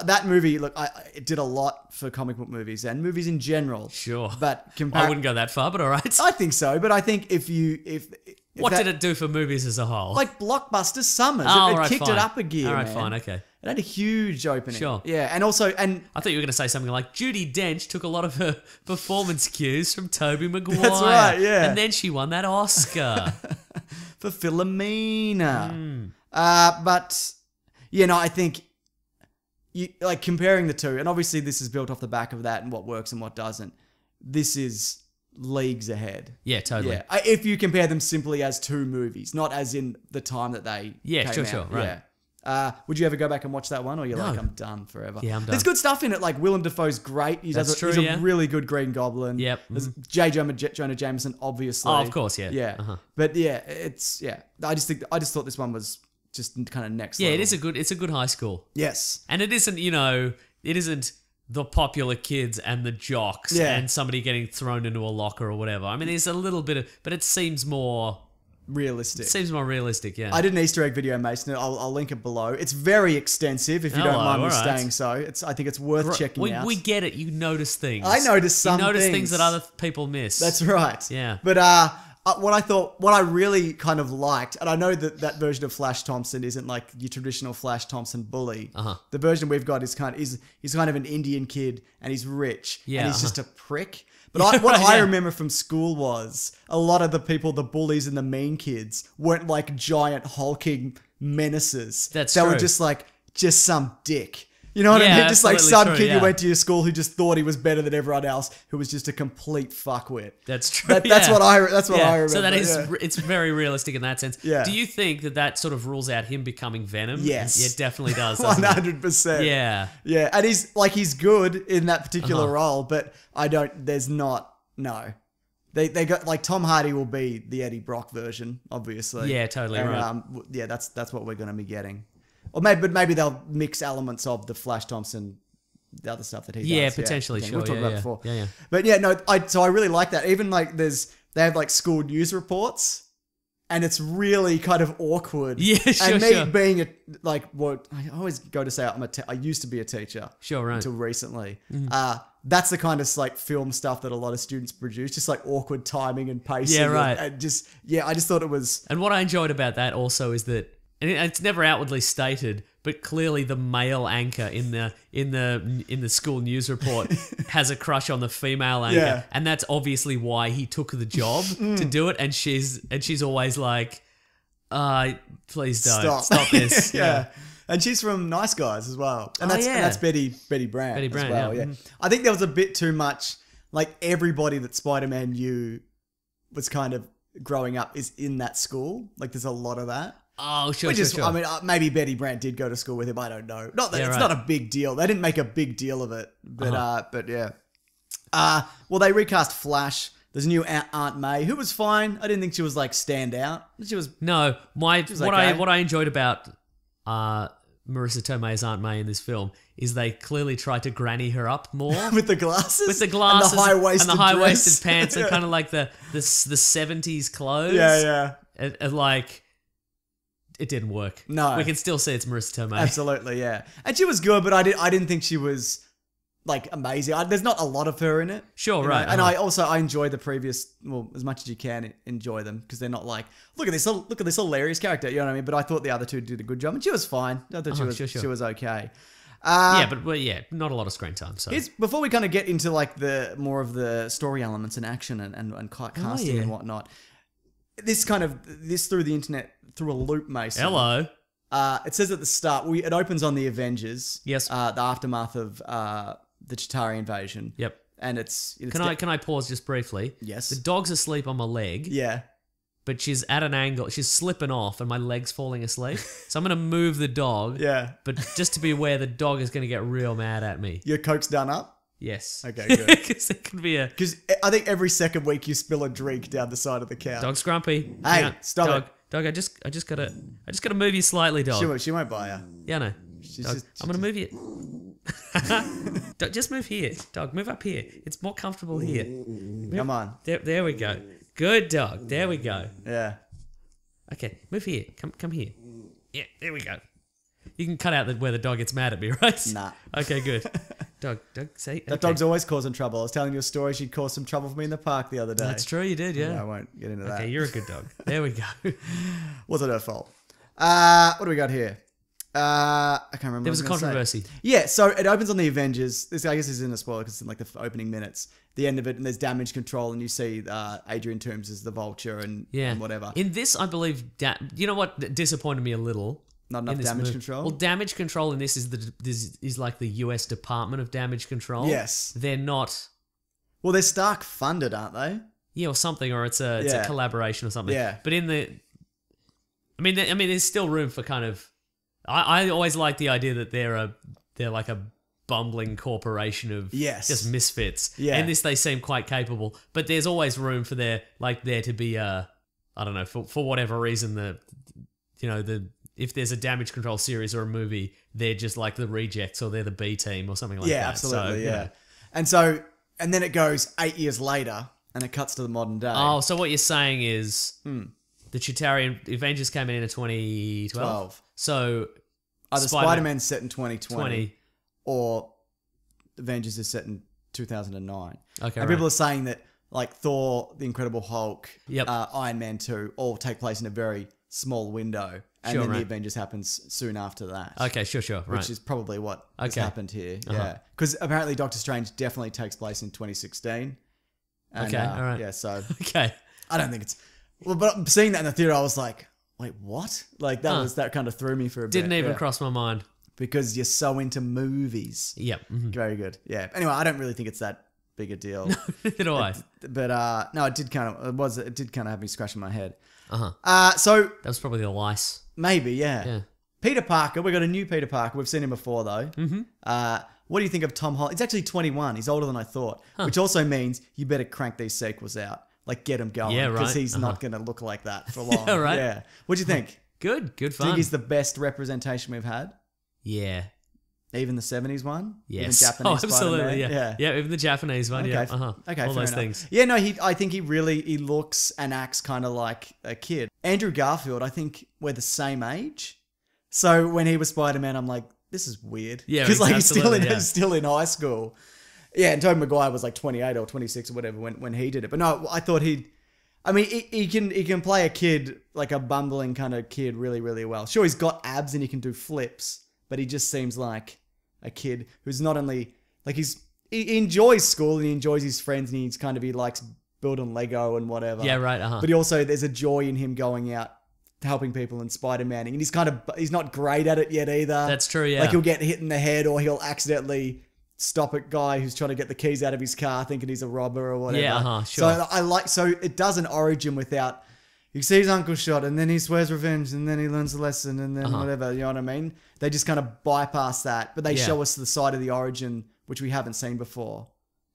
that movie, look, it did a lot for comic book movies and movies in general. Sure. But I wouldn't go that far, but all right. I think so. But I think if What that, did it do for movies as a whole? like Blockbuster Summers? Oh, it right, kicked fine. it up a gear. All right, man. fine, okay. It had a huge opening. Sure. Yeah, and also I thought you were going to say something like Judi Dench took a lot of her performance cues from Tobey Maguire. That's right, yeah. And then she won that Oscar. for Philomena. Hmm. But I think you like comparing the two, and obviously this is built off the back of that and what works and what doesn't. This is leagues ahead. Yeah, totally. Yeah, if you compare them simply as 2 movies, not as in the time that they came out. right. Yeah. Would you ever go back and watch that one, or you're No. like, I'm done forever? Yeah, I'm done. There's good stuff in it. Like Willem Dafoe's great. He's That's true, he's a yeah. really good Green Goblin. Yep. There's J. Jonah Jameson, obviously. Oh, of course, yeah. Yeah. Uh-huh. But yeah, I just thought this one was just kind of next Yeah, level. it's a good high school. Yes. And it isn't, it isn't the popular kids and the jocks Yeah. and somebody getting thrown into a locker or whatever. I mean, there's a little bit of, but it seems more realistic, yeah. I did an Easter egg video, Mason. I'll link it below. It's very extensive, if you don't mind me all right. saying so. I think it's worth checking out. We get it. You notice things. I notice some You notice things. things that other people miss. That's right. Yeah. But what I really kind of liked, and I know that version of Flash Thompson isn't like your traditional Flash Thompson bully. Uh-huh. The version we've got is he's kind of an Indian kid, and he's rich, Yeah, and he's uh-huh. just a prick. But I Yeah. remember from school was a lot of the bullies and the mean kids weren't like giant hulking menaces. That's they were true. just some dick. You know what I Yeah, mean? Just like absolutely some true, kid yeah. who went to your school who just thought he was better than everyone else, who was just a complete fuckwit. That's true. That's yeah. what I remember. So that is yeah. it's very realistic in that sense. Yeah. Do you think that sort of rules out him becoming Venom? Yes. Yeah, it definitely does. doesn't it? 100%. Yeah. Yeah, and he's good in that particular Uh-huh. role, but no. They got like Tom Hardy will be the Eddie Brock version, obviously. Yeah, totally And, right. That's what we're going to be getting. Or maybe they'll mix elements of the Flash Thompson, the other stuff that he does. Yeah, potentially, sure. We've talked Yeah, about yeah. before. Yeah, yeah. But yeah, no, I really like that. Even like they have like school news reports, and it's really kind of awkward. Yeah, sure, And me sure. being I always go to say I used to be a teacher. Sure, right. Until recently. Mm-hmm. That's the kind of like film stuff that a lot of students produce, just like awkward timing and pacing. Yeah, right. And I just thought it was. And what I enjoyed about that also is that, and it's never outwardly stated, but clearly the male anchor in the school news report has a crush on the female anchor, Yeah. and that's obviously why he took the job to do it. And she's always like, please don't stop this. Yeah. And she's from Nice Guys as well. And that's Betty Brant. Betty Brant, as well. yeah. Yeah. I think there was a bit too much, like everybody that Spider-Man knew was kind of growing up is in that school. Like there's a lot of that. Oh, sure, Which sure, is, sure. I mean, maybe Betty Brant did go to school with him. I don't know. Not that Yeah, it's right. not a big deal. They didn't make a big deal of it, but Uh-huh. yeah. Well, they recast Flash. There's a new Aunt May who was fine. I didn't think she was like stand out. She was No, what okay. I enjoyed about Marissa Tomei's Aunt May in this film is they clearly tried to granny her up more. with the glasses, With the glasses and the high-waisted, and the high-waisted dress. pants and Yeah. kind of like the 70s clothes. Yeah. And like, it didn't work. No. We can still see it's Marissa Tomei. Absolutely, yeah. And she was good, but I didn't think she was like amazing. There's not a lot of her in it. Sure, you right. know? And uh-huh. I enjoy the previous, well, as much as you can enjoy them because they're not like, look at this hilarious character. You know what I mean? But I thought the other two did a good job, and she was fine. I thought Sure. she was okay. Yeah, not a lot of screen time. So Before we kind of get into like the more of the story elements and action and casting yeah. and whatnot, this through the internet through a loop, Mason. hello. It says at the start, it opens on the Avengers. Yes. The aftermath of the Chitauri invasion. Yep. And it's Can I pause just briefly? Yes. The dog's asleep on my leg. Yeah. But she's at an angle. She's slipping off, and my leg's falling asleep. So I'm gonna move the dog. Yeah. But just to be aware, the dog is gonna get real mad at me. Your Coke's done up? Yes. Okay, good. Because it could be a Because I think every second week you spill a drink down the side of the couch. dog's grumpy. Hey, Yeah, stop dog. it. Dog, I just gotta move you slightly, dog. She won't buy her. Yeah, no. Dog, I'm gonna move you. Dog, just move here, dog. Move up here. It's more comfortable here. Come on. There we go. Good dog. There we go. Yeah. Okay, move here. Come here. Yeah, there we go. You can cut out where the dog gets mad at me, right? Nah. Okay, good. Dog, say. That dog's always causing trouble. I was telling you a story. She caused some trouble for me in the park the other day. That's true, you did, yeah. I won't get into that. Okay, you're a good dog. There we go. Wasn't her fault. What do we got here? I can't remember. There was a controversy. Yeah, so it opens on the Avengers. I guess this isn't a spoiler because it's in like the opening minutes. The end of it, and there's damage control, and you see Adrian Toomes as the Vulture and whatever. In this, I believe, you know what disappointed me a little? Not enough damage control? Well, damage control in this is like the US Department of Damage Control. Yes. They're not... Well, they're Stark funded, aren't they? Yeah, or something, or it's a collaboration or something. Yeah. But in the... I mean, there's still room for kind of... I always like the idea that they're like a bumbling corporation of just misfits. Yeah. In this, they seem quite capable, but there's always room for there to be I don't know, for whatever reason, if there's a damage control series or a movie, they're just like the rejects or they're the B team or something like that. Yeah, absolutely, So, And then it goes 8 years later and it cuts to the modern day. Oh, so what you're saying is the Chitauri Avengers came in 2012? So either Spider-Man's set in 2020 or Avengers is set in 2009. Okay, and people are saying that like Thor, The Incredible Hulk, Yep. Iron Man 2 all take place in a very small window. And then the Avengers happens soon after that. Okay, sure, right. Which is probably what has happened here. Yeah. Because apparently Doctor Strange definitely takes place in 2016. And, okay, all right. Yeah, so... Okay. I don't think it's... Well, but seeing that in the theater, I was like, wait, what? Like, that kind of threw me for a bit. Didn't even cross my mind. Because you're so into movies. Yep. Mm-hmm. Very good. Yeah. Anyway, I don't really think it's that big a deal. Neither do I. But no, it did kind of have me scratching my head. So that was probably the lice. Maybe, yeah. Peter Parker. We got a new Peter Parker. We've seen him before though. Mm-hmm. What do you think of Tom Holland? He's actually 21. He's older than I thought, which also means you better crank these sequels out. Like get him going, because he's not going to look like that for long. Yeah. What do you think? Good fun. Do you think he's the best representation we've had? Yeah. Even the 70s one? Yes. Even Japanese absolutely. Yeah, even the Japanese one. Okay. Yeah. Okay. All those enough. things. Yeah. No. I think he looks and acts kind of like a kid. Andrew Garfield. I think we're the same age. So when he was Spider-Man, I'm like, this is weird. Yeah. Because like he's still in high school. Yeah. And Tobey Maguire was like 28 or 26 or whatever when he did it. But no, I thought he can play a kid, like a bumbling kind of kid, really, really well. Sure, he's got abs and he can do flips, but he just seems like a kid who's not only like he enjoys school and he enjoys his friends and he likes building Lego and whatever. Yeah, right. But he also, there's a joy in him going out helping people and Spider-Manning, and he's not great at it yet either. That's true. Yeah, like he'll get hit in the head or he'll accidentally stop a guy who's trying to get the keys out of his car thinking he's a robber or whatever. Yeah, sure. So it does an origin without. You see his uncle shot, and then he swears revenge, and then he learns the lesson, and then whatever, you know what I mean? They just kind of bypass that, but they show us the side of the origin, which we haven't seen before.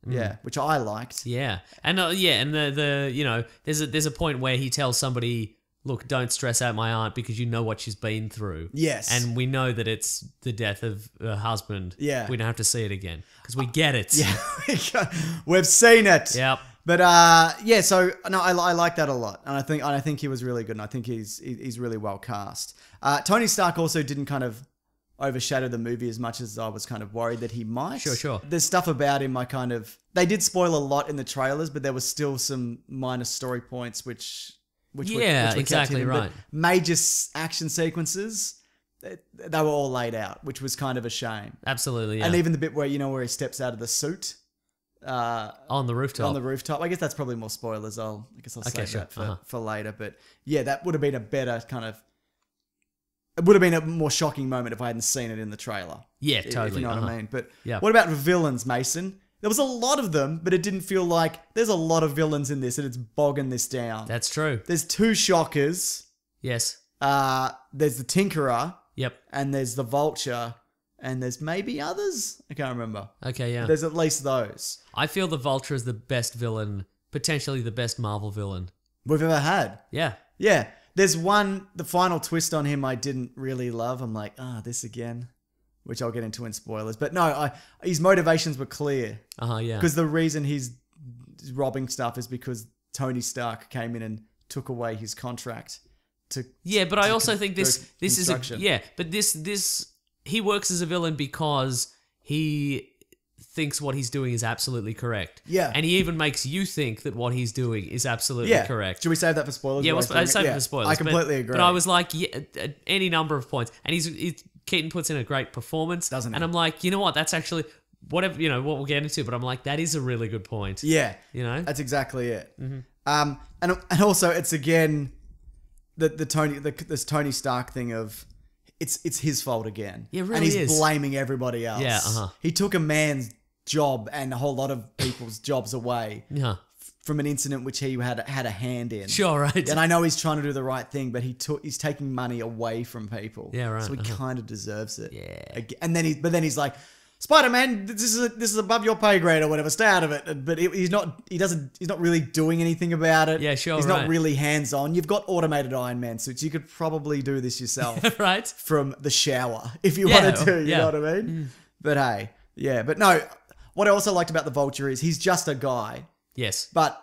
Yeah, which I liked. Yeah. And and the there's a point where he tells somebody, look, don't stress out my aunt because you know what she's been through. Yes. And we know that it's the death of her husband. Yeah. We don't have to see it again because we get it. Yeah. We've seen it. Yep. But so no, I like that a lot, and I think he was really good, and I think he's really well cast. Tony Stark also didn't kind of overshadow the movie as much as I was kind of worried that he might. Sure. There's stuff about him they did spoil a lot in the trailers, but there was still some minor story points which were exactly hidden. right. But major action sequences, they were all laid out, which was kind of a shame. Absolutely, yeah. And even the bit where he steps out of the suit. On the rooftop. I guess that's probably more spoilers. I'll save that for later. But yeah, that would have been a better kind of... It would have been a more shocking moment if I hadn't seen it in the trailer. Yeah, totally. If you know what I mean. But what about villains, Mason? There was a lot of them, but it didn't feel like there's a lot of villains in this and it's bogging this down. That's true. There's two Shockers. Yes. There's the Tinkerer. Yep. And there's the Vulture. And there's maybe others. I can't remember. Okay, yeah. There's at least those. I feel the Vulture is the best villain, potentially the best Marvel villain we've ever had. Yeah. Yeah. There's the final twist on him I didn't really love. I'm like, this again, which I'll get into in spoilers. But no, his motivations were clear. Yeah. Because the reason he's robbing stuff is because Tony Stark came in and took away his contract to. Yeah, but I also think this is but this he works as a villain because he thinks what he's doing is absolutely correct. Yeah. And he even makes you think that what he's doing is absolutely correct. Should we save that for spoilers? Yeah, I'd save it for spoilers. I completely agree. But I was like, at any number of points. And Keaton puts in a great performance. Doesn't he? And I'm like, you know what? That's actually, whatever, what we'll get into. But I'm like, that is a really good point. Yeah. That's exactly it. Mm-hmm. And also it's again, this Tony Stark thing of, it's his fault again. Yeah, it really and he's is. blaming everybody else. Yeah, He took a man's job and a whole lot of people's jobs away from an incident which he had a hand in. Sure, right. And I know he's trying to do the right thing, but he's taking money away from people. Yeah, right. So he kind of deserves it. Yeah. And then he's like, Spider-Man, this is above your pay grade or whatever. Stay out of it. But he's not really doing anything about it. Yeah, sure. He's not really hands-on. You've got automated Iron Man suits. You could probably do this yourself, right? From the shower if you wanted to. You know what I mean? But hey, yeah. But no, what I also liked about the Vulture is he's just a guy. Yes. But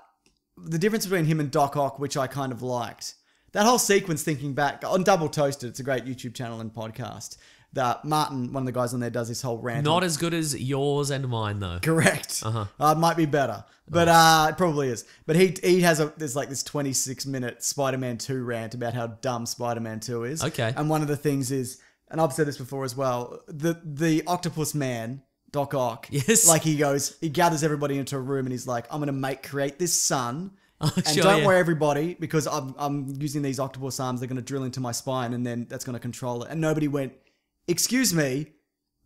the difference between him and Doc Ock, which I kind of liked, that whole sequence. Thinking back on Double Toasted, it's a great YouTube channel and podcast. That Martin, one of the guys on there, does this whole rant. Not as good as yours and mine, though. Correct. It might be better, but it probably is. But he has there's like this 26-minute Spider-Man 2 rant about how dumb Spider-Man 2 is. Okay. And one of the things is, and I've said this before as well, the Octopus Man, Doc Ock. Yes. Like he gathers everybody into a room and he's like, I'm going to create this sun. And sure, don't worry, everybody, because I'm using these octopus arms. They're going to drill into my spine, and then that's going to control it. And nobody went, excuse me,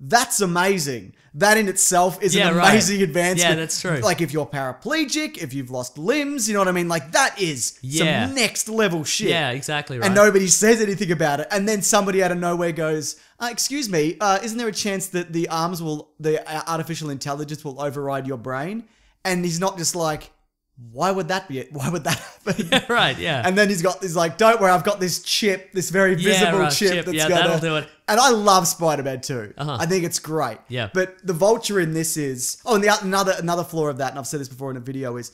that's amazing. That in itself is an amazing advancement. Yeah, that's true. Like if you're paraplegic, if you've lost limbs, you know what I mean? Like that is some next level shit. Yeah, exactly right. And nobody says anything about it. And then somebody out of nowhere goes, excuse me, isn't there a chance that the artificial intelligence will override your brain? And he's not just like, why would that be it? Why would that happen? Yeah, right, yeah. And then he's like, don't worry, I've got this chip, this very visible chip that's that'll do it. And I love Spider-Man 2. I think it's great. Yeah. But the Vulture in this is... Oh, and another flaw of that, and I've said this before in a video, is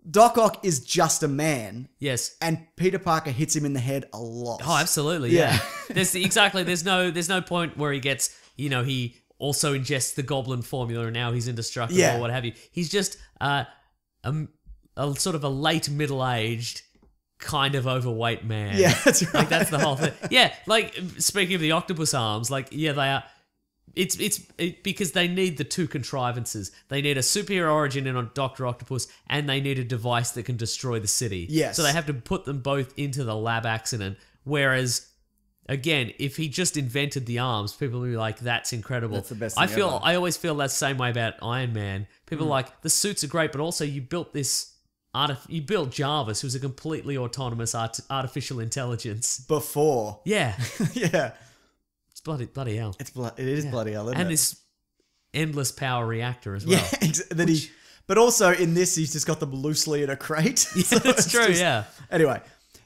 Doc Ock is just a man. Yes. And Peter Parker hits him in the head a lot. Oh, absolutely, yeah. There's no point where he gets, he also ingests the goblin formula and now he's indestructible or what have you. He's just a sort of a late middle-aged, kind of overweight man. Yeah, that's right. Like that's the whole thing. Yeah, like speaking of the octopus arms, like they are. It's because they need the two contrivances. They need a superior origin in on Dr. Octopus, and they need a device that can destroy the city. Yes. So they have to put them both into the lab accident. Whereas, again, if he just invented the arms, people would be like, "That's incredible." That's the best thing ever. I always feel that same way about Iron Man. People are like, the suits are great, but also you built this. You built Jarvis, who's a completely autonomous artificial intelligence. Before. Yeah. Yeah. It's bloody hell. It is bloody hell, isn't it? And this endless power reactor as well. Yeah, but also in this, he's just got them loosely in a crate. Yeah, So that's it's true, just- yeah. Anyway,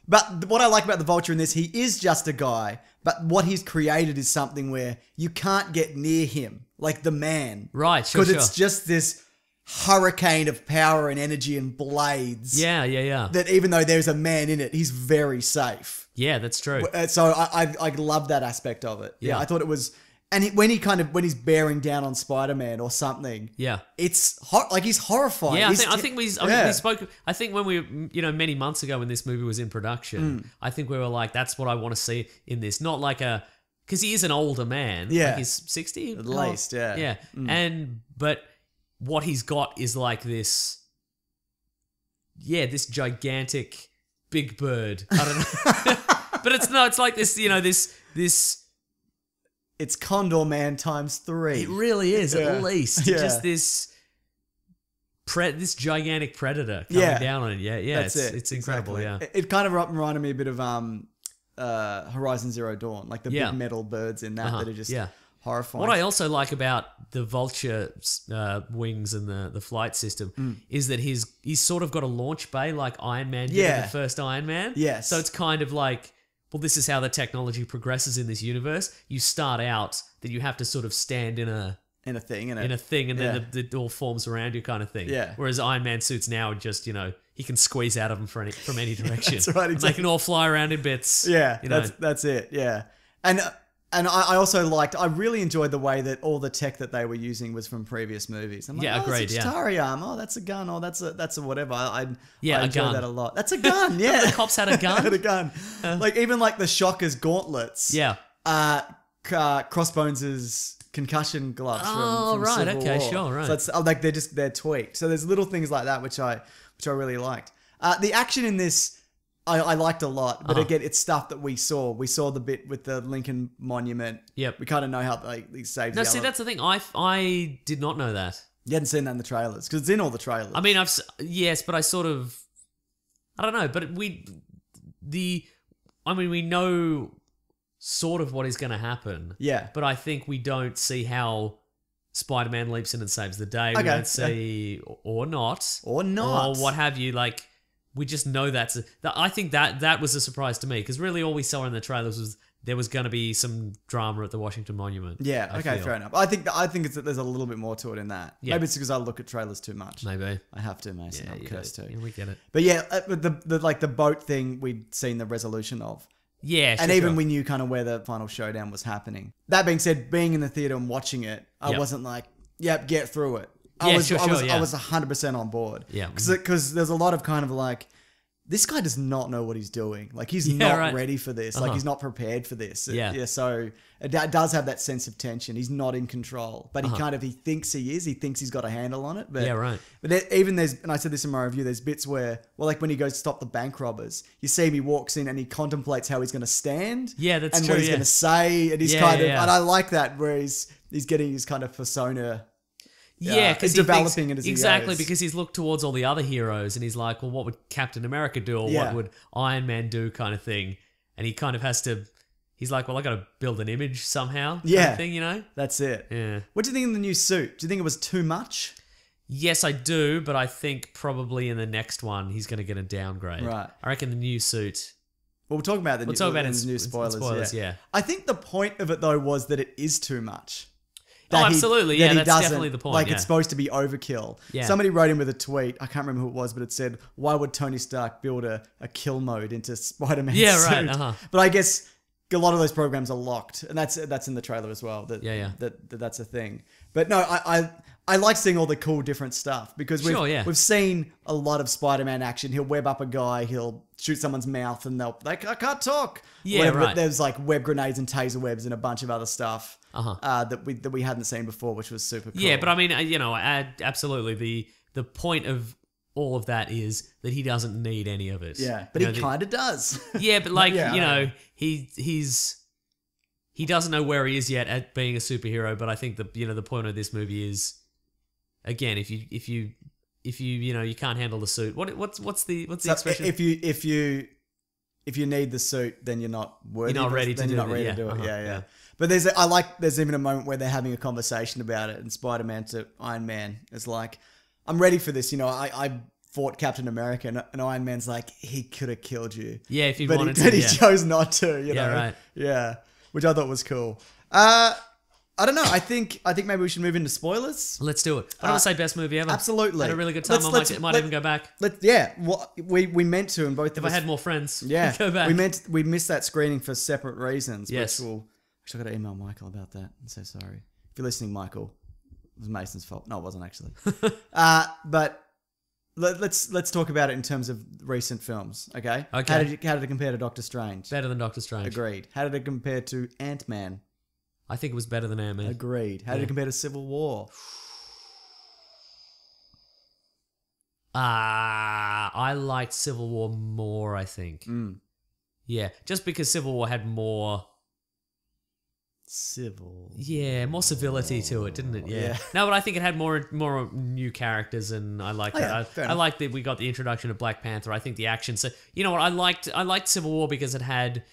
but what I like about the Vulture in this, he is just a guy, but what he's created is something where you can't get near him, like the man. Right, sure, Because it's just this hurricane of power and energy and blades. Yeah. That even though there's a man in it, he's very safe. Yeah, that's true. So I love that aspect of it. Yeah, I thought it was, and when he's bearing down on Spider-Man or something. Yeah, it's like he's horrified. Yeah, I think we spoke. I think when we many months ago when this movie was in production, I think we were like, that's what I want to see in this. Not like because he is an older man. Yeah, like he's 60 at least. Yeah, yeah, but what he's got is like this. Yeah, this gigantic big bird. I don't know. But it's like this, this... It's Condor Man times 3. It really is, at least. Yeah. Just this gigantic predator coming down on it. Yeah, it's incredible, exactly. yeah. It kind of reminded me a bit of Horizon Zero Dawn, like the big metal birds in that are just horrifying. What I also like about the Vulture wings and the flight system is that he's sort of got a launch bay like Iron Man did in the first Iron Man. Yes. So it's kind of like, well, this is how the technology progresses in this universe. You start out that you have to sort of stand in a thing, and then it all forms around you, kind of thing. Yeah. Whereas Iron Man suits now are just, he can squeeze out of them from any direction. That's right, exactly. And they can all fly around in bits. Yeah, that's it. Yeah, and I also I really enjoyed the way that all the tech that they were using was from previous movies. I'm like, agreed. That's a Chitauri arm. Oh, that's a gun. Oh, that's a whatever. I enjoyed gun. that a lot. That's a gun. Yeah, The cops had a gun. had a gun. Like even like the Shocker's gauntlets. Yeah. Crossbones' concussion gloves. from right. Civil Okay. War. Sure. Right. So it's like they're tweaked. So there's little things like that which I really liked. The action in this I liked a lot, but again, it's stuff that we saw. We saw the bit with the Lincoln Monument. Yep. We kind of know how they saved. No, see, that's the thing. I did not know that. You hadn't seen that in the trailers because it's in all the trailers. I mean, yes, but I don't know. But we know sort of what is going to happen. Yeah. But I think we don't see how Spider-Man leaps in and saves the day. We don't see, or not, or what have you. Like, we just know I think that was a surprise to me because really all we saw in the trailers was there was going to be some drama at the Washington Monument. Yeah. Okay. Fair enough. I think there's a little bit more to it in that. Yeah. Maybe it's because I look at trailers too much. Maybe I have to, Mason. I'm cursed too. Yeah, we get it. But yeah, the boat thing we'd seen the resolution of. Yeah, and even we knew kind of where the final showdown was happening. That being said, being in the theater and watching it, I wasn't like, "Yep, get through it." I was 100% on board. Yeah, because there's a lot of kind of like, this guy does not know what he's doing. Like he's not ready for this. Like he's not prepared for this. Yeah. So it does have that sense of tension. He's not in control, but he thinks he is. He thinks he's got a handle on it. But yeah, right. But even and I said this in my review, there's bits where, well, like when he goes to stop the bank robbers, you see him, he walks in and he contemplates how he's going to stand. Yeah, that's and true. And what he's going to say. And he's and I like that where he's getting his kind of persona. Yeah, because developing it as exactly because he's looked towards all the other heroes and he's like, well, what would Captain America do or what would Iron Man do, kind of thing, and he kind of has to. He's like, well, I got to build an image somehow. Kind of thing, That's it. Yeah. What do you think of the new suit? Do you think it was too much? Yes, I do, but I think probably in the next one he's going to get a downgrade. Right. I reckon the new suit. Well, we'll talk about the new spoilers. Yeah. I think the point of it though was that it is too much. Absolutely. Yeah, that's definitely the point. Like, it's supposed to be overkill. Yeah. Somebody wrote in with a tweet, I can't remember who it was, but it said, why would Tony Stark build a kill mode into Spider-Man's suit? Yeah, right. But I guess a lot of those programs are locked. And that's in the trailer as well. That's a thing. But no, I like seeing all the cool different stuff because we've seen a lot of Spider-Man action. He'll web up a guy, he'll shoot someone's mouth and I can't talk. Yeah, right. But there's like web grenades and taser webs and a bunch of other stuff that we hadn't seen before, which was super cool. Yeah, but I mean, absolutely the point of all of that is that he doesn't need any of it. Yeah, but he kind of does. Yeah, but like, he doesn't know where he is yet at being a superhero, but I think the point of this movie is, again, if you you can't handle the suit. What's the expression? If you need the suit, then you're not worthy. You're not ready to do it. Yeah. But there's even a moment where they're having a conversation about it, and Spider-Man to Iron Man is like, "I'm ready for this." I fought Captain America, and Iron Man's like, "He could have killed you." Yeah, if he wanted to. But he chose not to. Yeah, right. Yeah, which I thought was cool. I don't know. I think maybe we should move into spoilers. Let's do it. I don't want to say best movie ever. Absolutely. Had a really good time. I might even go back. We meant to, and both if I had more friends. Yeah, go back. We missed that screening for separate reasons. Yes. Actually, I got to email Michael about that. I'm so sorry. If you're listening, Michael, it was Mason's fault. No, it wasn't actually. But let's talk about it in terms of recent films. Okay. Okay. How did it compare to Doctor Strange? Better than Doctor Strange. Agreed. How did it compare to Ant-Man? I think it was better than Ant-Man. Agreed. How did it compare to Civil War? I liked Civil War more, I think. Yeah, just because Civil War had more... more civility to it, didn't it? Yeah. No, but I think it had more new characters, and I like that. I like that we got the introduction of Black Panther. I think the action... So, you know what? I liked Civil War because it had...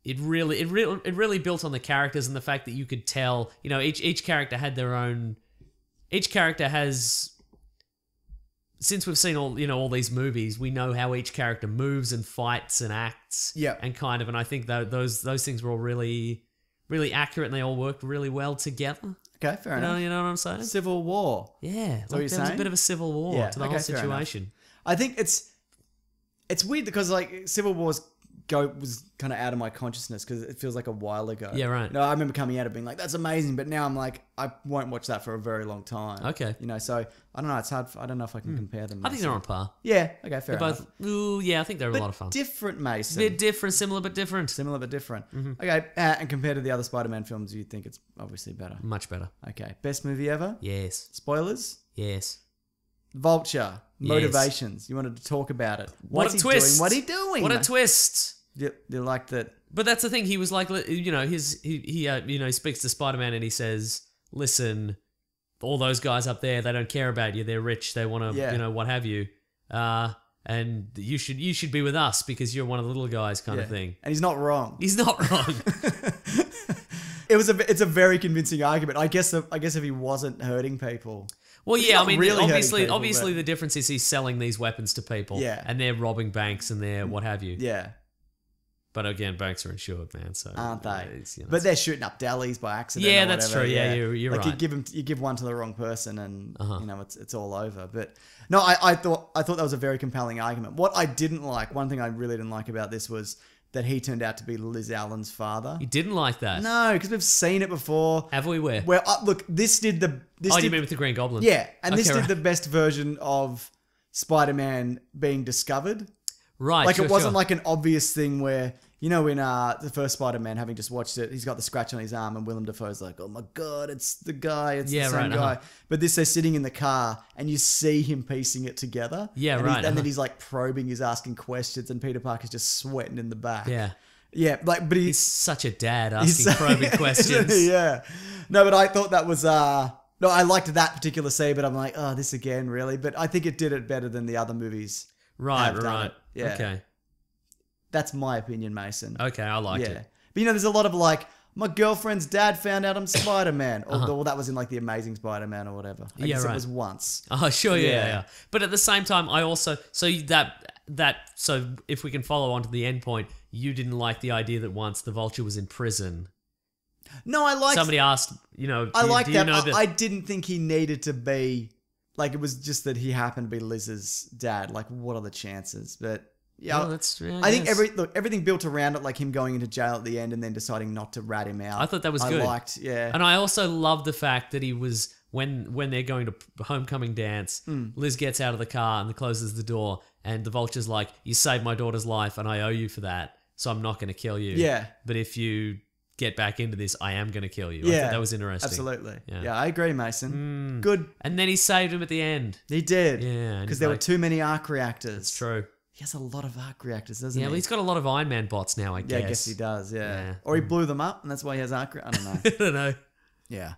it really built on the characters and the fact that you could tell, you know, each character had their own. Each character has. Since we've seen all these movies, we know how each character moves and fights and acts. Yeah. And kind of, and I think that those things were all really, really accurate, and they all worked really well together. Okay, fair enough. You know what I'm saying? Civil War. Yeah, what you're there was a saying? bit of a civil war to the whole fair enough. situation. I think it's weird because like Civil War's was kind of out of my consciousness because it feels like a while ago. Yeah, right. No, I remember coming out of being like, that's amazing, but now I'm like, I won't watch that for a very long time. Okay. You know, so I don't know. It's hard. I don't know if I can compare them. I think they're on par. Yeah. Okay. Fair They're enough. both. Ooh, yeah, I think they're a lot of fun. Different, Mason. They're different, similar but different. Similar but different. Okay. And compared to the other Spider-Man films, you think it's obviously better. Much better. Okay. Best movie ever? Yes. Spoilers? Yes. Vulture. Motivations. You wanted to talk about it. What a twist. What are he doing? What a twist. You like that? But that's the thing. He was like, you know, he speaks to Spider-Man and he says, "Listen, all those guys up there, they don't care about you. They're rich. They want to, you know, what have you. And you should be with us because you're one of the little guys," kind of thing. And he's not wrong. He's not wrong. It's a very convincing argument. I guess if he wasn't hurting people. Well, yeah, I mean, really obviously the difference is he's selling these weapons to people. Yeah. And they're robbing banks and they're what have you. Yeah. But again, banks are insured, man. So aren't they? You know, but they're shooting up delis by accident. Yeah, or that's whatever. true. Yeah, you're like right. you give one to the wrong person, and you know it's all over. But no, I thought that was a very compelling argument. What I didn't like, one thing I really didn't like about this was that he turned out to be Liz Allen's father. You didn't like that? No, because we've seen it before. Have we? Where? Where look, this did the. You mean with the Green Goblin? Yeah, and this Okay, did the best version of Spider-Man being discovered. Right. Like sure, it wasn't sure. like an obvious thing where, you know, in the first Spider-Man, having just watched it, he's got the scratch on his arm and Willem Dafoe's like, oh my God, it's the guy, it's the same guy. But this, they're sitting in the car and you see him piecing it together. Yeah, and right. And then he's like probing, he's asking questions, and Peter Parker's just sweating in the back. Yeah. Yeah, like, but He's such a dad asking probing questions. Yeah. No, but I thought that was, no, I liked that particular scene, but I'm like, oh, this again, really? But I think it did it better than the other movies. Right, have done right. it. Yeah. Okay. That's my opinion, Mason. Okay, I liked it. But you know, there's a lot of like, my girlfriend's dad found out I'm Spider-Man. Or that was in like The Amazing Spider-Man or whatever. I guess it was once. Oh, sure, yeah. But at the same time, I also... So if we can follow on to the end point, you didn't like the idea that once the Vulture was in prison... No, I liked... Somebody asked, you know... I like that. I didn't think he needed to be... Like, it was just that he happened to be Liz's dad. Like, what are the chances? But... Yeah, well, that's true. I think everything built around it, like him going into jail at the end and then deciding not to rat him out. I thought that was good. I liked, yeah. And I also love the fact that he was, when they're going to homecoming dance, Liz gets out of the car and closes the door, and the Vulture's like, you saved my daughter's life and I owe you for that, so I'm not going to kill you. Yeah. But if you get back into this, I am going to kill you. Yeah. I thought that was interesting. Absolutely. Yeah. Yeah, I agree, Mason. Good. And then he saved him at the end. He did. Yeah. Because there were too many arc reactors. It's true. He has a lot of arc reactors, doesn't Yeah, he? well, he's got a lot of Iron Man bots now, I guess. Yeah, I guess he does, yeah. Or he blew them up, and that's why he has arc reactors. I don't know. I don't know. Yeah.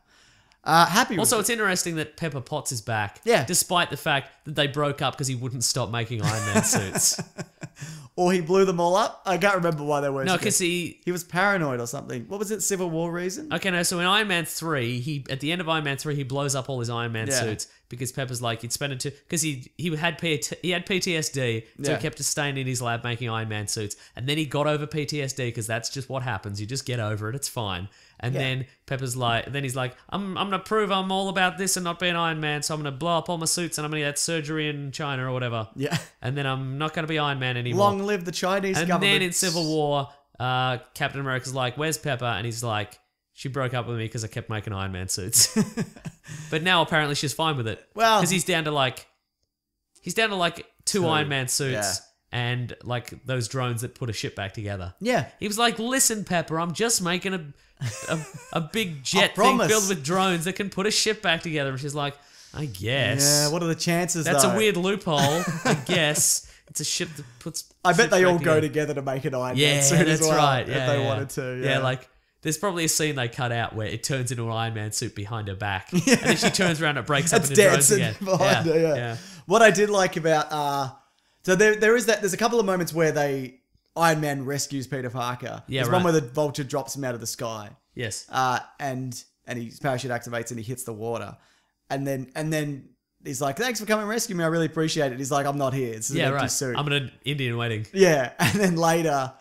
Happy Also, with it's interesting that Pepper Potts is back. Yeah. Despite the fact that they broke up because he wouldn't stop making Iron Man suits. Or he blew them all up. I can't remember why they were. No, because he was paranoid or something. What was it? Civil War reason? Okay, no. So in Iron Man 3, at the end of Iron Man 3, he blows up all his Iron Man suits because Pepper's like he'd spent it to because he had PTSD, so he kept staying in his lab making Iron Man suits, and then he got over PTSD because that's just what happens. You just get over it. It's fine. And then Pepper's like, then he's like, I'm gonna prove I'm all about this and not being Iron Man, so I'm gonna blow up all my suits and I'm gonna get surgery in China or whatever. Yeah. And then I'm not gonna be Iron Man anymore. Long live the Chinese government. And then in Civil War, Captain America's like, where's Pepper? And he's like, she broke up with me because I kept making Iron Man suits. But now apparently she's fine with it. Well, because he's down to like 2 Iron Man suits and like those drones that put a ship back together. Yeah. He was like, listen, Pepper, I'm just making a big jet thing filled with drones that can put a ship back together. And she's like, I guess. Yeah, what are the chances, That's though? a weird loophole, I guess. It's a ship that puts... I bet they all go together to make an Iron Man suit that's as well, right. if they wanted to. Yeah, like... There's probably a scene they cut out where it turns into an Iron Man suit behind her back. And then she turns around and it breaks up into drones again. Behind her, yeah. What I did like about... So there's a couple of moments where they... Iron Man rescues Peter Parker. Yeah, There's one where the Vulture drops him out of the sky. Yes. And his parachute activates and he hits the water. And then he's like, thanks for coming and rescue me. I really appreciate it. He's like, I'm not here. It's an empty suit. I'm in an Indian wedding. Yeah. And then later,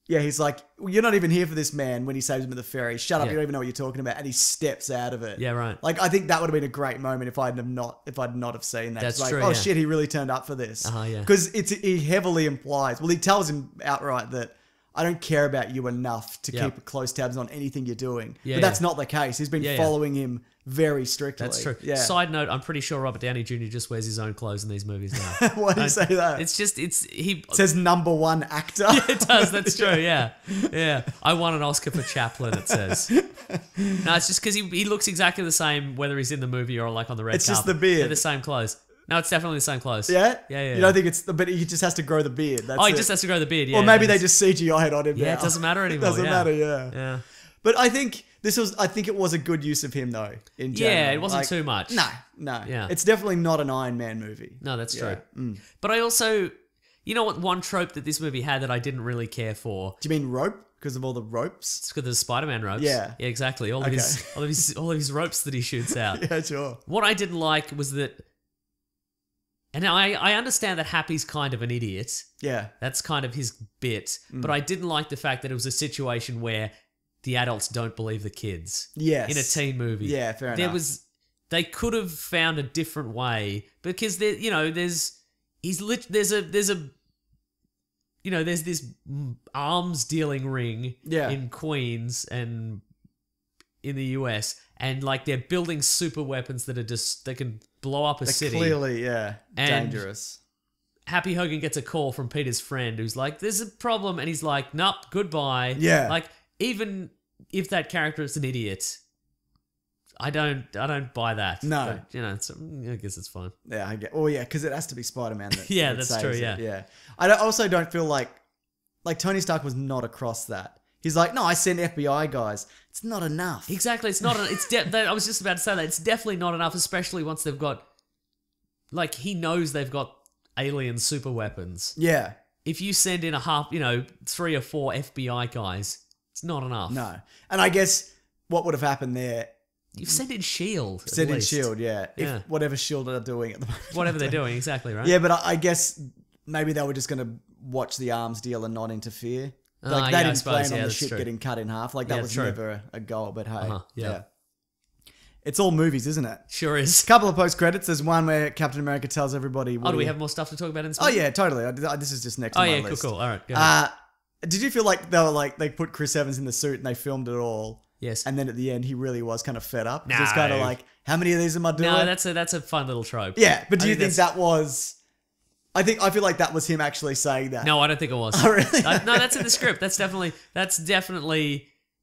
he's like, well, you're not even here for this man when he saves him at the ferry. Shut up. You don't even know what you're talking about. And he steps out of it. Yeah, right. Like, I think that would have been a great moment if I'd not have seen that. That's like, true, oh yeah. shit, he really turned up for this. Yeah. Because he heavily implies, well, he tells him outright that I don't care about you enough to keep close tabs on anything you're doing. But that's not the case. He's been following him very strictly. That's true. Yeah. Side note, I'm pretty sure Robert Downey Jr. just wears his own clothes in these movies now. Why do you say that? It's just, it says #1 actor. Yeah, it does. That's true. Yeah. Yeah. I won an Oscar for Chaplin, it says. No, it's just because he looks exactly the same whether he's in the movie or like on the red carpet. It's just the beard. They're the same clothes. No, it's definitely the same clothes. Yeah? Yeah. You don't think but he just has to grow the beard. That's he just has to grow the beard, yeah. Or maybe they just CGI'd on him. Yeah, now. it doesn't matter anymore. It doesn't matter, yeah. Yeah. But I think it was a good use of him though, in general. Yeah, it wasn't too much. No. Yeah. It's definitely not an Iron Man movie. No, that's true. Mm. But I also, you know what, one trope that this movie had that I didn't really care for? Do you mean rope? Because of all the ropes? It's because of the Spider-Man ropes. Yeah. Yeah, exactly. All of his ropes that he shoots out. Yeah, sure. What I didn't like was that, and I understand that Happy's kind of an idiot. Yeah. That's kind of his bit. But I didn't like the fact that it was a situation where the adults don't believe the kids. Yes. In a teen movie. Yeah, fair enough. They could have found a different way because there's this arms dealing ring in Queens and in the US, and like they're building super weapons that they can blow up a city. Clearly, And dangerous. Happy Hogan gets a call from Peter's friend who's like, there's a problem, and he's like, nope, goodbye. Yeah. Like, even if that character is an idiot, I don't buy that. No. But, I guess it's fine. Yeah, I get. Oh yeah, because it has to be Spider-Man. Yeah, that that's saves true. it. Yeah. Yeah. I also don't feel like Tony Stark was not across that. He's like, no, I sent FBI guys. It's not enough. Exactly. It's not. I was just about to say that. It's definitely not enough, especially once they've got. Like, he knows they've got alien super weapons. Yeah. If you send in 3 or 4 FBI guys, it's not enough. No. And I guess what would have happened there. You send in S.H.I.E.L.D. Send in S.H.I.E.L.D., yeah. Yeah. If whatever S.H.I.E.L.D. are doing at the moment. Whatever they're doing, exactly, right? Yeah, but I guess maybe they were just going to watch the arms deal and not interfere. Like, they didn't plan on the ship getting cut in half. Like, that was never a goal, but hey. Yeah. It's all movies, isn't it? Sure is. Couple of post-credits. There's one where Captain America tells everybody... do we have more stuff to talk about in this Oh, movie? yeah, totally. This is just next on my list. Cool. All right, go ahead. Did you feel like they put Chris Evans in the suit and they filmed it all? Yes. And then at the end, he really was kind of fed up. No. It's kind of like, how many of these am I doing? No, that's a fun little trope. Yeah, but do you think that was... I feel like that was him actually saying that. No, I don't think it was. Oh, really? No, that's in the script. That's definitely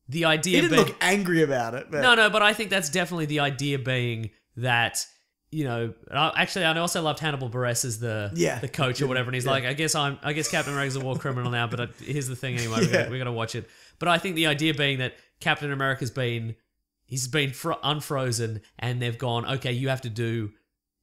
the idea. He didn't look angry about it. But... No, but I think that's definitely the idea being that, actually, I also loved Hannibal Buress as the coach or whatever, and he's like, I guess Captain America's a war criminal now, but here's the thing anyway, we got to watch it. But I think the idea being that Captain America's been unfrozen, and they've gone, okay, you have to do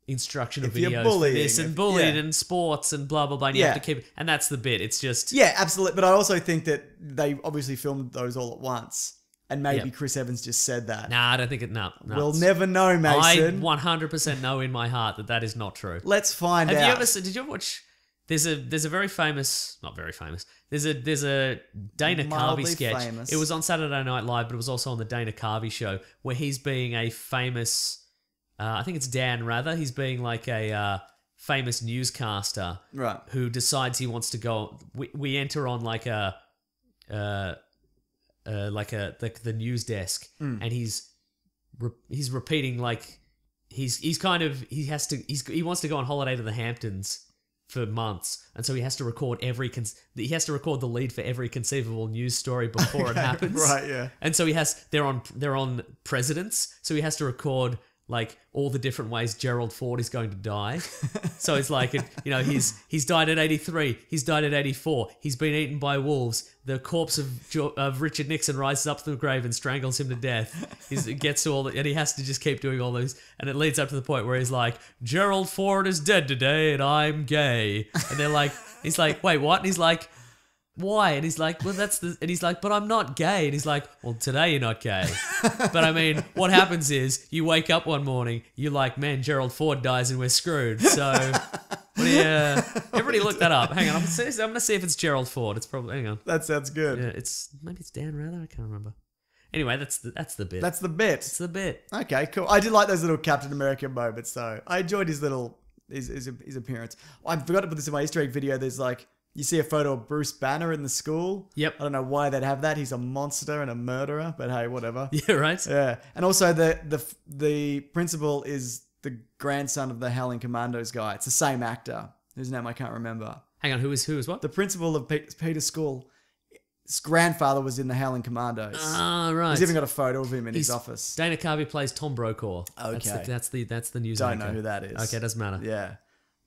instructional videos for this and bullied and sports and blah blah blah, and you have to keep it, and that's the bit. It's just absolutely. But I also think that they obviously filmed those all at once, and maybe Chris Evans just said that. Nah, I don't think it. No, we'll never know, Mason. I 100% know in my heart that is not true. Let's find out. Did you ever watch? There's a very famous, not very famous. There's a Dana Carvey sketch. Famous. It was on Saturday Night Live, but it was also on the Dana Carvey show, where he's being a famous. I think it's Dan Rather. He's being like a famous newscaster, right? Who decides he wants to go. We enter on like the news desk, and he's repeating like he wants to go on holiday to the Hamptons for months, and so he has to record the lead for every conceivable news story before it happens. Right, yeah. And so they're on presidents, so he has to record like all the different ways Gerald Ford is going to die. So it's like, he's died at 83. He's died at 84. He's been eaten by wolves. The corpse of Richard Nixon rises up from the grave and strangles him to death. It gets to and he has to just keep doing all those. And it leads up to the point where he's like, Gerald Ford is dead today and I'm gay. And he's like, wait, what? And he's like, why? And he's like, well, and he's like, but I'm not gay. And he's like, well, today you're not gay. But I mean, what happens is you wake up one morning, you're like, man, Gerald Ford dies and we're screwed. So, everybody look that up. Hang on, I'm going to see if it's Gerald Ford. It's probably, hang on. That sounds good. Yeah, maybe it's Dan Rather. I can't remember. Anyway, that's the bit. That's the bit. It's the bit. Okay, cool. I did like those little Captain America moments, though. I enjoyed his appearance. I forgot to put this in my Easter egg video. There's like, you see a photo of Bruce Banner in the school. Yep. I don't know why they'd have that. He's a monster and a murderer, but hey, whatever. Yeah, right. Yeah. And also the principal is the grandson of the Howling Commandos guy. It's the same actor whose name I can't remember. Hang on, who is what? The principal of Peter's school. His grandfather was in the Howling Commandos. Ah, right. He's even got a photo of him in his office. Dana Carvey plays Tom Brokaw. Okay. That's the news Don't anchor. know who that is. Okay, doesn't matter. Yeah.